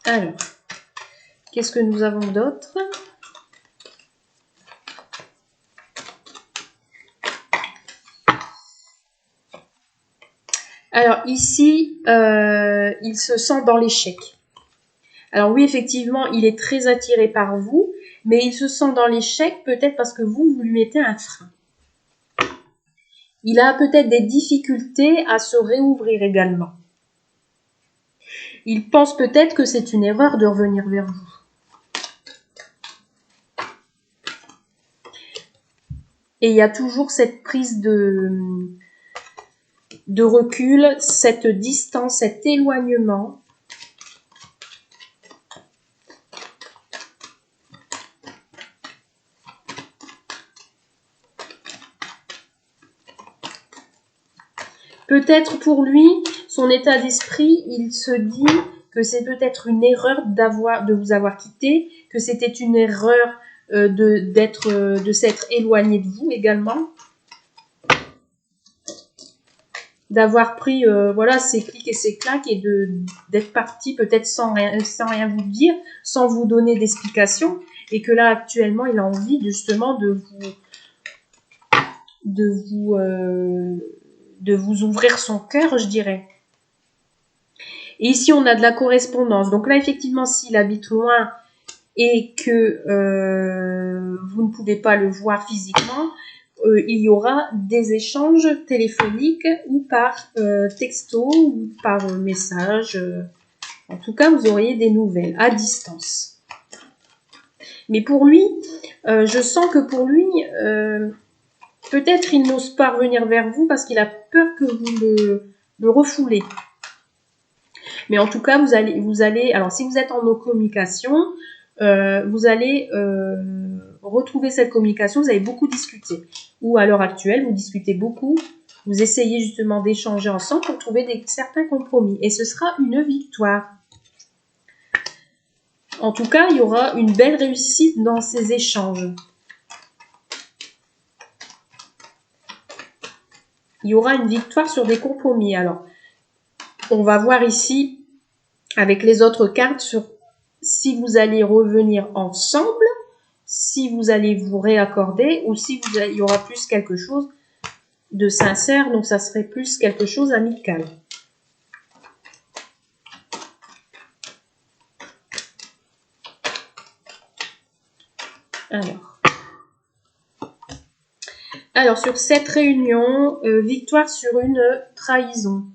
Alors, qu'est-ce que nous avons d'autre? Alors ici, il se sent dans l'échec. Alors oui, effectivement, il est très attiré par vous, mais il se sent dans l'échec peut-être parce que vous lui mettez un frein. Il a peut-être des difficultés à se réouvrir également. Il pense peut-être que c'est une erreur de revenir vers vous. Et il y a toujours cette prise de recul, cette distance, cet éloignement. Peut-être pour lui, son état d'esprit, il se dit que c'est peut-être une erreur de vous avoir quitté, que c'était une erreur de s'être éloigné de vous également, d'avoir pris voilà ses clics et ses claques et d'être parti peut-être sans rien vous dire, sans vous donner d'explication, et que là actuellement il a envie justement de vous ouvrir son cœur, je dirais. Et ici, on a de la correspondance. Donc là, effectivement, s'il habite loin et que vous ne pouvez pas le voir physiquement, il y aura des échanges téléphoniques ou par texto ou par message. En tout cas, vous auriez des nouvelles à distance. Mais pour lui, je sens que pour lui, peut-être il n'ose pas revenir vers vous parce qu'il a peur que vous le refoulez. Mais en tout cas, vous allez, alors si vous êtes en nos communications, vous allez retrouver cette communication, vous avez beaucoup discuté. Ou à l'heure actuelle, vous discutez beaucoup, vous essayez justement d'échanger ensemble pour trouver certains compromis. Et ce sera une victoire. En tout cas, il y aura une belle réussite dans ces échanges. Il y aura une victoire sur des compromis. Alors, on va voir ici, avec les autres cartes, sur si vous allez revenir ensemble, si vous allez vous réaccorder, ou si il y aura plus quelque chose de sincère, donc ça serait plus quelque chose amical. Alors sur cette réunion, victoire sur une trahison.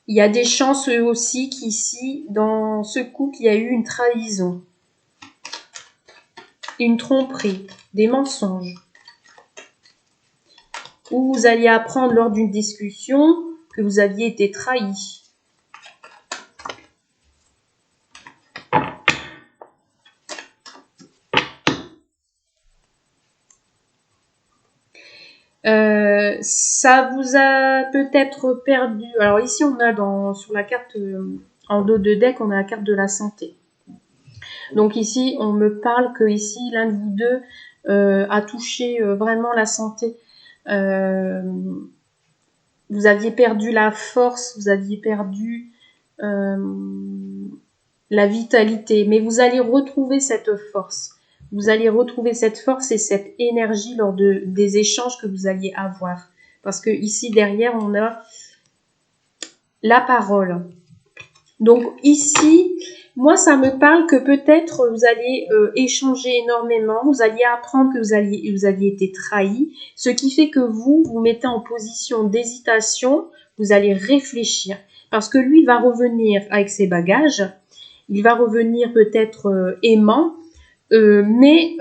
Il y a des chances aussi qu'ici, dans ce couple, il y a eu une trahison, une tromperie, des mensonges. Ou vous alliez apprendre lors d'une discussion que vous aviez été trahi. Ça vous a peut-être perdu. Alors ici, on a sur la carte, en dos de deck, on a la carte de la santé. Donc ici, on me parle que ici, l'un de vous deux a touché vraiment la santé. Vous aviez perdu la force, vous aviez perdu la vitalité, mais vous allez retrouver cette force. Vous allez retrouver cette force et cette énergie lors des échanges que vous alliez avoir. Parce que ici, derrière, on a la parole. Donc ici, moi, ça me parle que peut-être vous allez échanger énormément, vous alliez apprendre que vous aviez été trahi, ce qui fait que vous mettez en position d'hésitation, vous allez réfléchir. Parce que lui va revenir avec ses bagages, il va revenir peut-être aimant, mais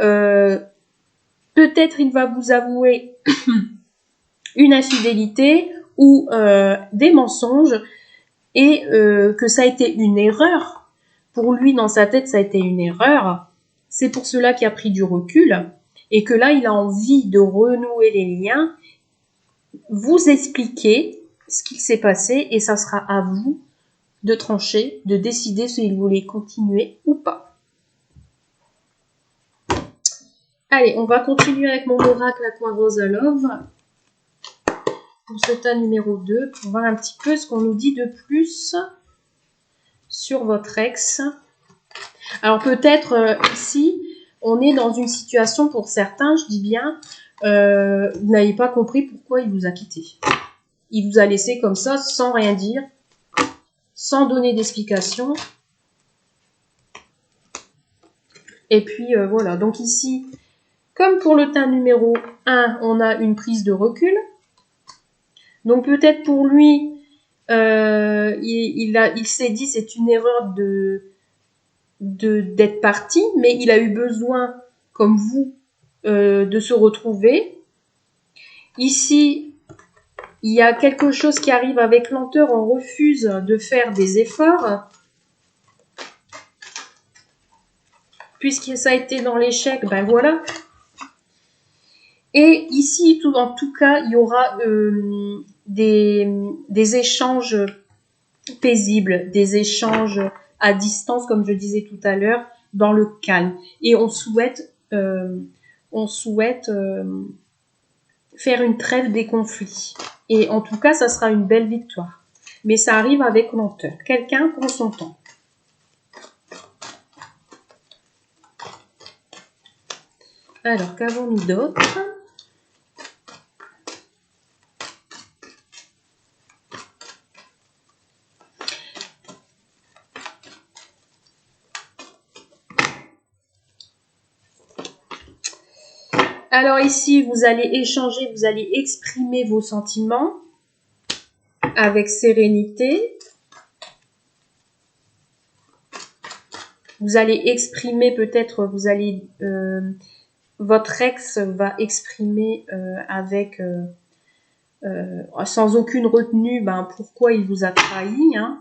peut-être il va vous avouer une infidélité ou des mensonges et que ça a été une erreur. Pour lui, dans sa tête, ça a été une erreur. C'est pour cela qu'il a pris du recul et que là, il a envie de renouer les liens, vous expliquer ce qui s'est passé et ça sera à vous de trancher, de décider si vous voulez continuer ou pas. Allez, on va continuer avec mon oracle Aquarose Love pour ce tas numéro 2 pour voir un petit peu ce qu'on nous dit de plus sur votre ex. Alors peut-être ici, on est dans une situation pour certains, je dis bien, vous n'avez pas compris pourquoi il vous a quitté. Il vous a laissé comme ça, sans rien dire, sans donner d'explication. Et puis voilà, donc ici, comme pour le tas numéro 1, on a une prise de recul. Donc peut-être pour lui, il s'est dit c'est une erreur d'être parti, mais il a eu besoin, comme vous, de se retrouver. Ici, il y a quelque chose qui arrive avec lenteur, on refuse de faire des efforts. Puisque ça a été dans l'échec, ben voilà. Et ici, en tout cas, il y aura des échanges paisibles, des échanges à distance, comme je disais tout à l'heure, dans le calme. Et on souhaite faire une trêve des conflits. Et en tout cas, ça sera une belle victoire. Mais ça arrive avec lenteur. Quelqu'un prend son temps. Alors, qu'avons-nous d'autre ? Alors ici, vous allez échanger, vous allez exprimer vos sentiments avec sérénité. Vous allez exprimer peut-être, votre ex va exprimer sans aucune retenue, pourquoi il vous a trahi, hein.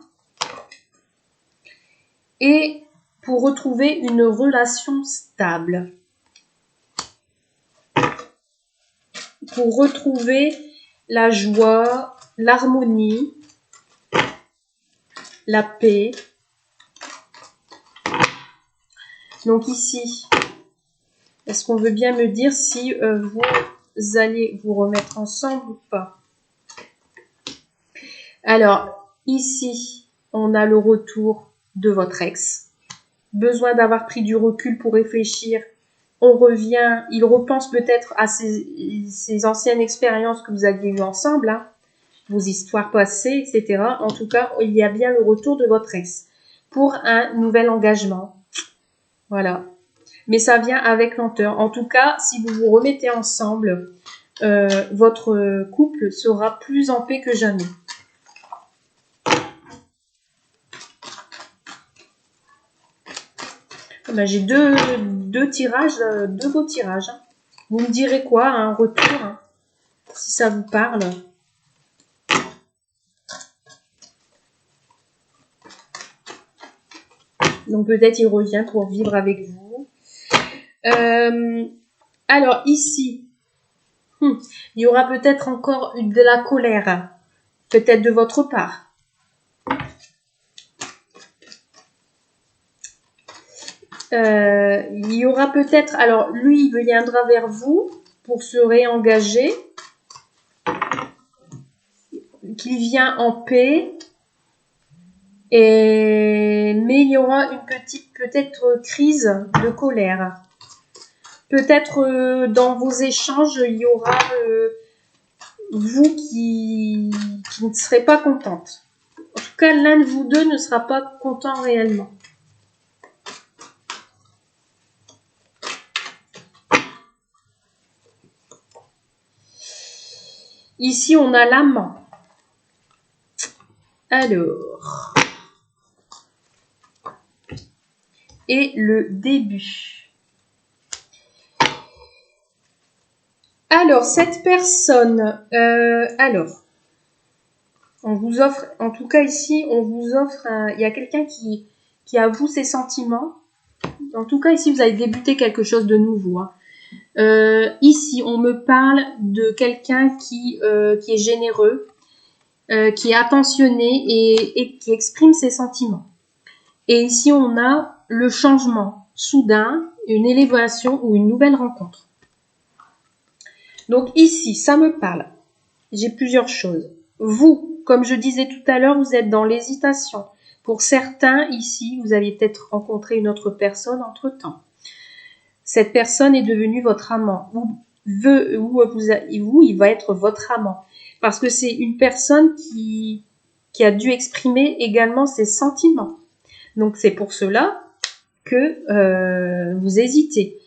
Et pour retrouver une relation stable. Pour retrouver la joie, l'harmonie, la paix. Donc ici, est-ce qu'on veut bien me dire si vous allez vous remettre ensemble ou pas? Alors, ici, on a le retour de votre ex. Besoin d'avoir pris du recul pour réfléchir. On revient, il repense peut-être à ces anciennes expériences que vous aviez eues ensemble, hein, vos histoires passées, etc. En tout cas, il y a bien le retour de votre ex pour un nouvel engagement. Voilà. Mais ça vient avec lenteur. En tout cas, si vous vous remettez ensemble, votre couple sera plus en paix que jamais. J'ai deux tirages, deux beaux tirages. Hein. Vous me direz quoi, un retour, hein, si ça vous parle. Donc peut-être il revient pour vivre avec vous. Alors ici, il y aura peut-être encore de la colère, peut-être de votre part. Il y aura peut-être, alors lui, il viendra vers vous pour se réengager, qu'il vient en paix, mais il y aura une petite, peut-être, crise de colère. Peut-être dans vos échanges, il y aura vous qui ne serez pas contente. En tout cas, l'un de vous deux ne sera pas content réellement. Ici, on a l'amant. Alors. Et le début. Alors, cette personne, on vous offre, en tout cas ici, on vous offre, il y a quelqu'un qui avoue ses sentiments. En tout cas, ici, vous avez débuté quelque chose de nouveau. Hein. Ici, on me parle de quelqu'un qui est généreux, qui est attentionné et qui exprime ses sentiments. Et ici, on a le changement soudain, une élévation ou une nouvelle rencontre. Donc ici, ça me parle. J'ai plusieurs choses. Vous, comme je disais tout à l'heure, vous êtes dans l'hésitation. Pour certains, ici, vous aviez peut-être rencontré une autre personne entre-temps. Cette personne est devenue votre amant. Il va être votre amant. Parce que c'est une personne qui a dû exprimer également ses sentiments. Donc c'est pour cela que vous hésitez.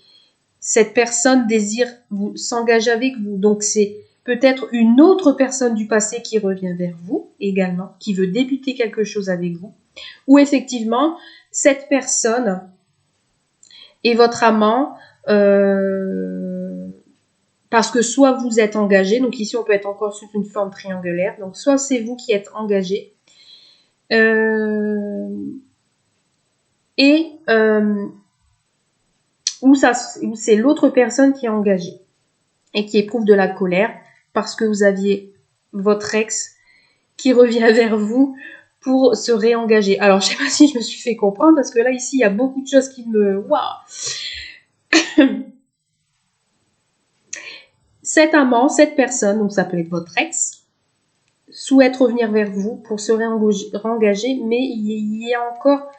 Cette personne désire s'engager avec vous. Donc c'est peut-être une autre personne du passé qui revient vers vous également, qui veut débuter quelque chose avec vous. Ou effectivement, cette personne est votre amant parce que soit vous êtes engagé, donc ici on peut être encore sous une forme triangulaire, donc soit c'est vous qui êtes engagé, ou c'est l'autre personne qui est engagée et qui éprouve de la colère parce que vous aviez votre ex qui revient vers vous pour se réengager. Alors, je sais pas si je me suis fait comprendre parce que là, ici, il y a beaucoup de choses qui me... Waouh. Cet amant, cette personne, donc ça peut être votre ex, souhaite revenir vers vous pour se réengager, mais il y a encore...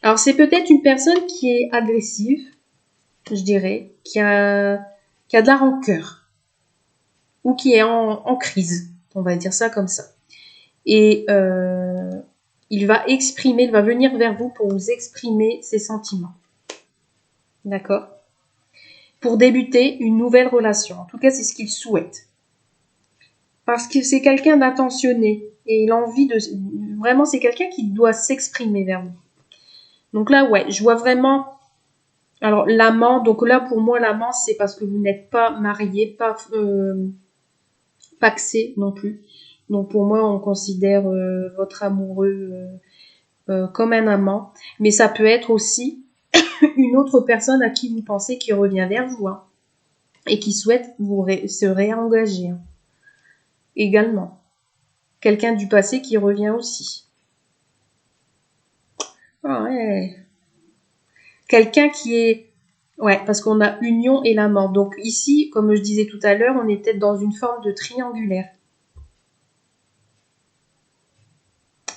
Alors, c'est peut-être une personne qui est agressive, je dirais, qui a de la rancœur ou qui est en crise, on va dire ça comme ça. Et il va venir vers vous pour vous exprimer ses sentiments. D'accord ? Pour débuter une nouvelle relation. En tout cas, c'est ce qu'il souhaite. Parce que c'est quelqu'un d'attentionné et il a envie de... Vraiment, c'est quelqu'un qui doit s'exprimer vers vous. Donc là, ouais, je vois vraiment... Alors, l'amant, donc là, pour moi, l'amant, c'est parce que vous n'êtes pas marié, pas pacsé non plus. Donc, pour moi, on considère votre amoureux comme un amant. Mais ça peut être aussi une autre personne à qui vous pensez qui revient vers vous, hein, et qui souhaite se réengager, hein, également. Quelqu'un du passé qui revient aussi. Ah ouais. Quelqu'un qui est... Ouais, parce qu'on a union et la mort. Donc ici, comme je disais tout à l'heure, on est peut-être dans une forme de triangulaire.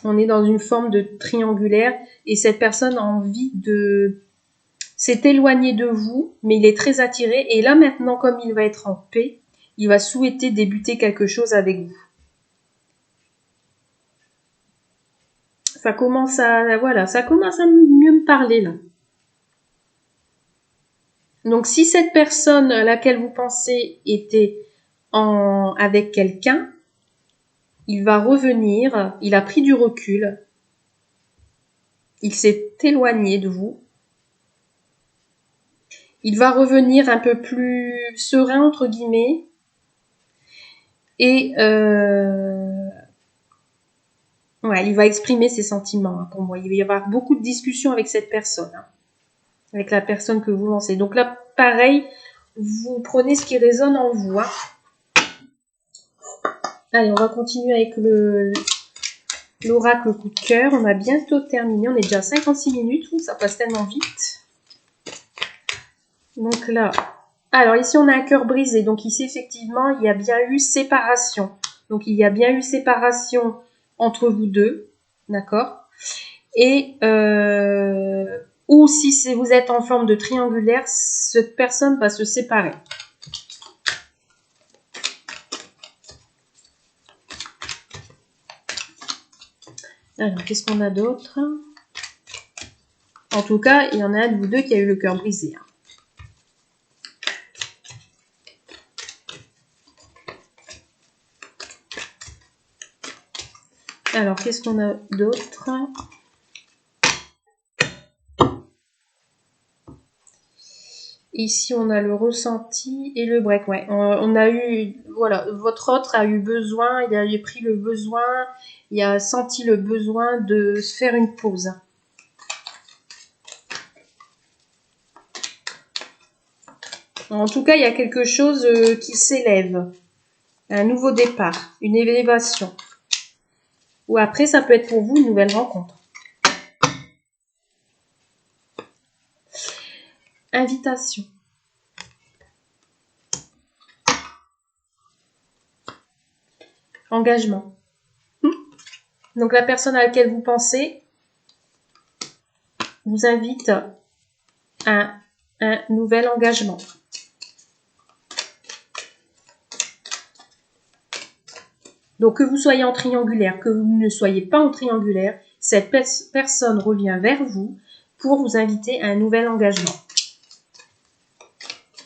On est dans une forme de triangulaire et cette personne a envie de... s'est éloigné de vous, mais il est très attiré. Et là, maintenant, comme il va être en paix, il va souhaiter débuter quelque chose avec vous. Ça commence à... Voilà, ça commence à mieux me parler, là. Donc, si cette personne à laquelle vous pensez était avec quelqu'un, il va revenir, il a pris du recul, il s'est éloigné de vous, il va revenir un peu plus serein, entre guillemets, et ouais, il va exprimer ses sentiments, hein, pour moi. Il va y avoir beaucoup de discussions avec cette personne, hein, avec la personne que vous lancez. Donc là, pareil, vous prenez ce qui résonne en vous, hein. Allez, on va continuer avec l'oracle coup de cœur. On a bientôt terminé. On est déjà à 56 minutes. Ouh, ça passe tellement vite. Donc là, alors ici on a un cœur brisé. Donc ici effectivement, il y a bien eu séparation. Donc il y a bien eu séparation entre vous deux. D'accord? Et ou si vous êtes en forme de triangulaire, cette personne va se séparer. Alors, qu'est-ce qu'on a d'autre? En tout cas, il y en a un de vous deux qui a eu le cœur brisé. Hein. Alors, qu'est-ce qu'on a d'autre? Ici, on a le ressenti et le break. Ouais, on a eu, voilà, votre autre a eu besoin, il a pris le besoin, il a senti le besoin de se faire une pause. En tout cas, il y a quelque chose qui s'élève. Un nouveau départ, une élévation. Ou après, ça peut être pour vous une nouvelle rencontre. Invitation. Engagement. Donc la personne à laquelle vous pensez vous invite à un nouvel engagement. Donc que vous soyez en triangulaire, que vous ne soyez pas en triangulaire, cette personne revient vers vous pour vous inviter à un nouvel engagement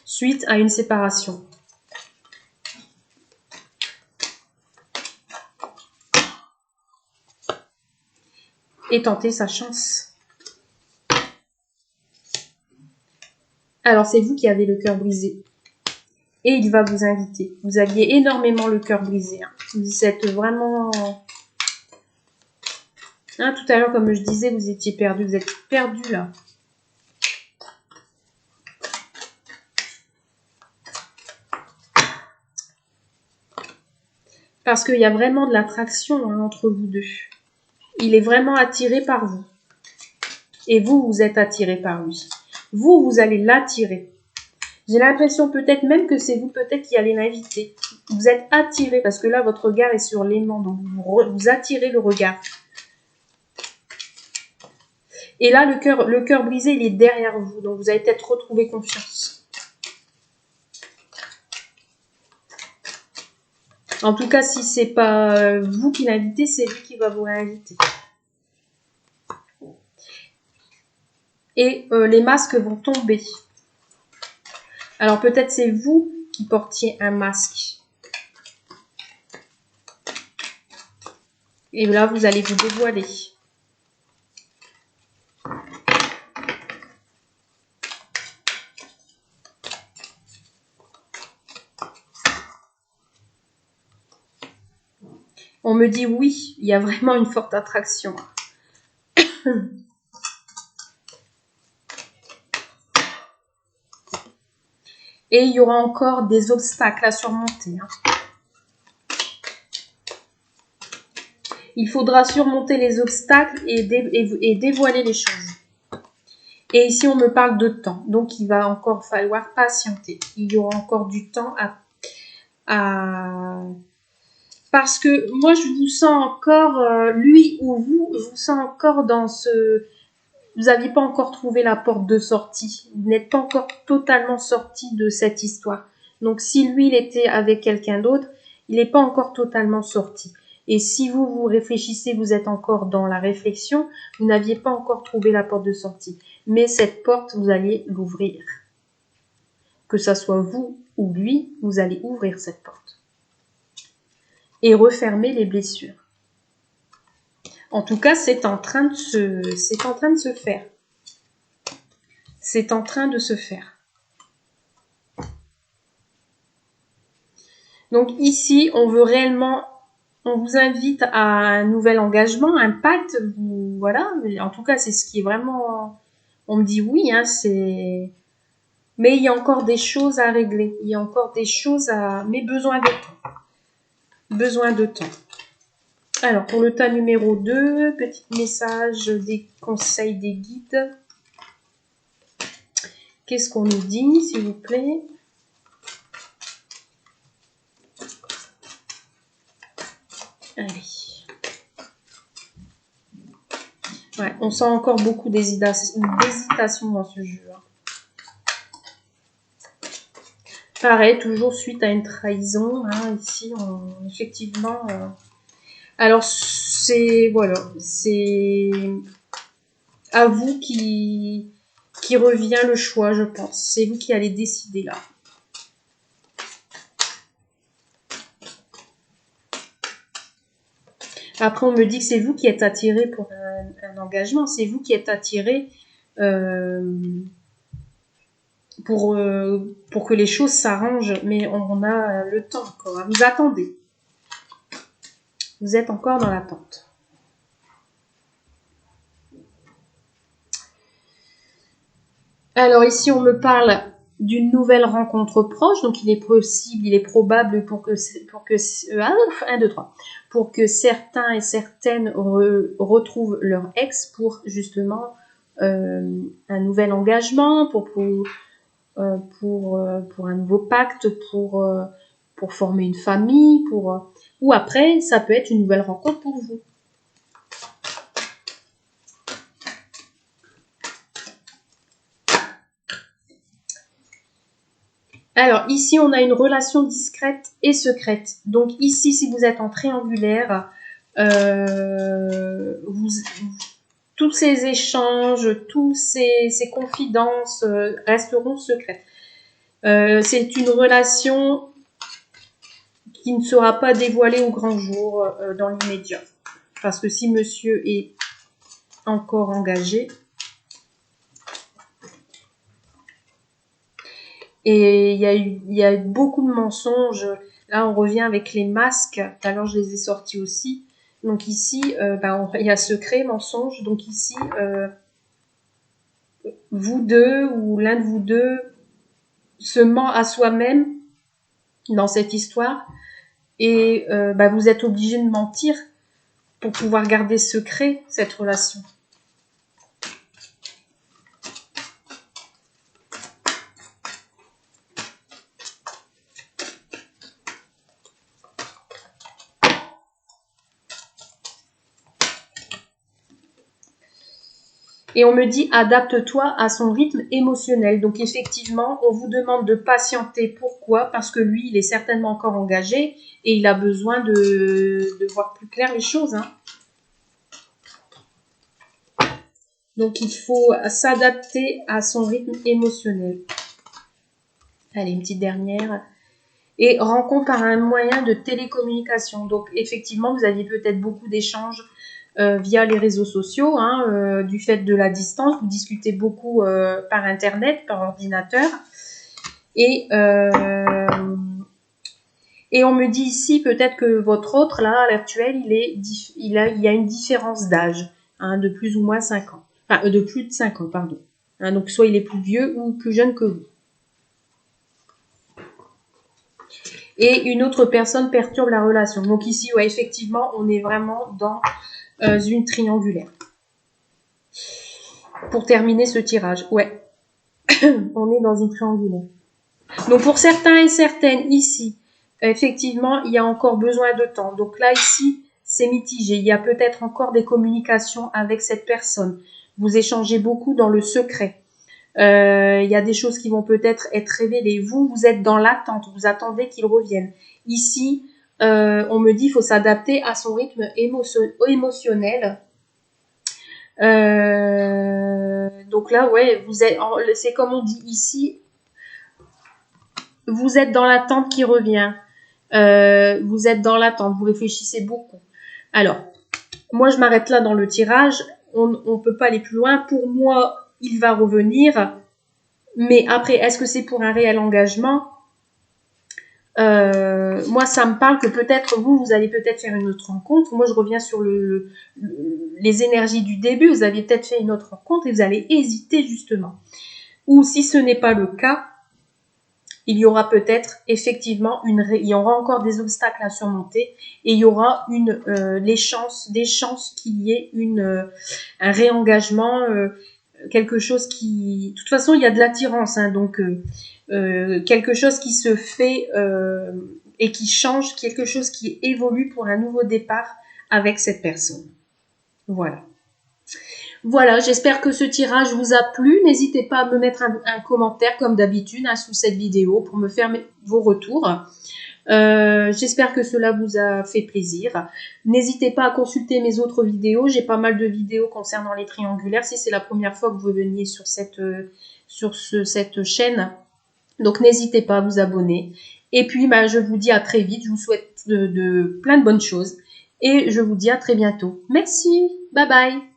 suite à une séparation. Et tenter sa chance. Alors c'est vous qui avez le cœur brisé. Et il va vous inviter. Vous aviez énormément le cœur brisé. Hein. Vous êtes vraiment... Hein, tout à l'heure, comme je disais, vous étiez perdu. Vous êtes perdu là. Parce qu'il y a vraiment de l'attraction hein, entre vous deux. Il est vraiment attiré par vous. Et vous, vous êtes attiré par lui. Vous, vous allez l'attirer. J'ai l'impression peut-être même que c'est vous peut-être qui allez l'inviter. Vous êtes attiré parce que là, votre regard est sur l'aimant. Donc, vous attirez le regard. Et là, le cœur brisé, il est derrière vous. Donc, vous allez peut-être retrouver confiance. En tout cas, si c'est pas vous qui l'invitez, c'est lui qui va vous réinviter. Et les masques vont tomber. Alors peut-être c'est vous qui portiez un masque. Et là, vous allez vous dévoiler. On me dit oui, il y a vraiment une forte attraction. Et il y aura encore des obstacles à surmonter. Il faudra surmonter les obstacles et dévoiler les choses. Et ici, on me parle de temps. Donc, il va encore falloir patienter. Il y aura encore du temps à... Parce que moi, je vous sens encore, lui ou vous, je vous sens encore dans ce... Vous n'aviez pas encore trouvé la porte de sortie. Vous n'êtes pas encore totalement sorti de cette histoire. Donc, si lui, il était avec quelqu'un d'autre, il n'est pas encore totalement sorti. Et si vous, vous réfléchissez, vous êtes encore dans la réflexion, vous n'aviez pas encore trouvé la porte de sortie. Mais cette porte, vous allez l'ouvrir. Que ça soit vous ou lui, vous allez ouvrir cette porte. Et refermer les blessures. En tout cas, c'est en train de se faire. C'est en train de se faire. Donc ici, on vous invite à un nouvel engagement, un pacte, voilà. En tout cas, c'est ce qui est vraiment, on me dit oui, mais il y a encore des choses à régler. Il y a encore des choses mais besoin de temps. Besoin de temps. Alors, pour le tas numéro 2, petit message des conseils des guides. Qu'est-ce qu'on nous dit, s'il vous plaît? Allez. Ouais, on sent encore beaucoup d'hésitation dans ce jeu. Pareil, toujours suite à une trahison. Ici, effectivement... Alors, c'est à vous qui revient le choix, je pense. C'est vous qui allez décider là. Après, on me dit que c'est vous qui êtes attiré pour un engagement. C'est vous qui êtes attiré pour que les choses s'arrangent. Mais on a le temps encore. Vous attendez. Vous êtes encore dans l'attente. Alors ici, on me parle d'une nouvelle rencontre proche. Donc, il est possible, il est probable pour que certains et certaines retrouvent leur ex pour justement un nouvel engagement, pour un nouveau pacte, pour former une famille, ou après, ça peut être une nouvelle rencontre pour vous. Alors, ici, on a une relation discrète et secrète. Donc, ici, si vous êtes en triangulaire, tous ces échanges, tous ces confidences resteront secrètes. C'est une relation qui ne sera pas dévoilée au grand jour dans l'immédiat. Parce que si monsieur est encore engagé, et il y a eu beaucoup de mensonges. Là, on revient avec les masques. Tout à l'heure, je les ai sortis aussi. Donc ici, il y a secret, mensonge. Donc ici, vous deux ou l'un de vous deux se ment à soi-même dans cette histoire. Et vous êtes obligé de mentir pour pouvoir garder secret cette relation. Et on me dit, adapte-toi à son rythme émotionnel. Donc effectivement, on vous demande de patienter. Pourquoi? Parce que lui, il est certainement encore engagé et il a besoin de voir plus clair les choses. Donc il faut s'adapter à son rythme émotionnel. Allez, une petite dernière. Et rencontre par un moyen de télécommunication. Donc effectivement, vous aviez peut-être beaucoup d'échanges via les réseaux sociaux, du fait de la distance. Vous discutez beaucoup par Internet, par ordinateur. Et Et on me dit ici peut-être que votre autre, là, à l'heure actuelle, il y a une différence d'âge, hein, de plus ou moins 5 ans. Enfin, de plus de 5 ans, pardon. Hein, donc, soit il est plus vieux ou plus jeune que vous. Et une autre personne perturbe la relation. Donc ici, ouais, effectivement, on est vraiment dans une triangulaire. Pour terminer ce tirage, ouais. On est dans une triangulaire. Donc pour certains et certaines ici, effectivement, il y a encore besoin de temps. Donc là, ici, c'est mitigé. Il y a peut-être encore des communications avec cette personne. Vous échangez beaucoup dans le secret. Il y a des choses qui vont peut-être être révélées. Vous êtes dans l'attente. Vous attendez qu'il revienne. Ici, on me dit qu'il faut s'adapter à son rythme émotionnel. Donc là, ouais, c'est comme on dit ici, vous êtes dans l'attente qui revient. Vous êtes dans l'attente, vous réfléchissez beaucoup. Alors, moi, je m'arrête là dans le tirage. On ne peut pas aller plus loin. Pour moi, il va revenir. Mais après, est-ce que c'est pour un réel engagement? Moi, ça me parle que peut-être vous allez peut-être faire une autre rencontre. Moi, je reviens sur les énergies du début. Vous aviez peut-être fait une autre rencontre et vous allez hésiter justement. Ou si ce n'est pas le cas, il y aura peut-être effectivement il y aura encore des obstacles à surmonter et il y aura des chances qu'il y ait un réengagement, quelque chose qui, de toute façon, il y a de l'attirance, hein, donc quelque chose qui se fait et qui change, quelque chose qui évolue pour un nouveau départ avec cette personne. Voilà. Voilà, j'espère que ce tirage vous a plu. N'hésitez pas à me mettre un commentaire comme d'habitude sous cette vidéo pour me faire vos retours. J'espère que cela vous a fait plaisir. N'hésitez pas à consulter mes autres vidéos. J'ai pas mal de vidéos concernant les triangulaires. Si c'est la première fois que vous veniez sur cette chaîne, donc n'hésitez pas à vous abonner. Et puis, je vous dis à très vite. Je vous souhaite plein de bonnes choses. Et je vous dis à très bientôt. Merci. Bye bye.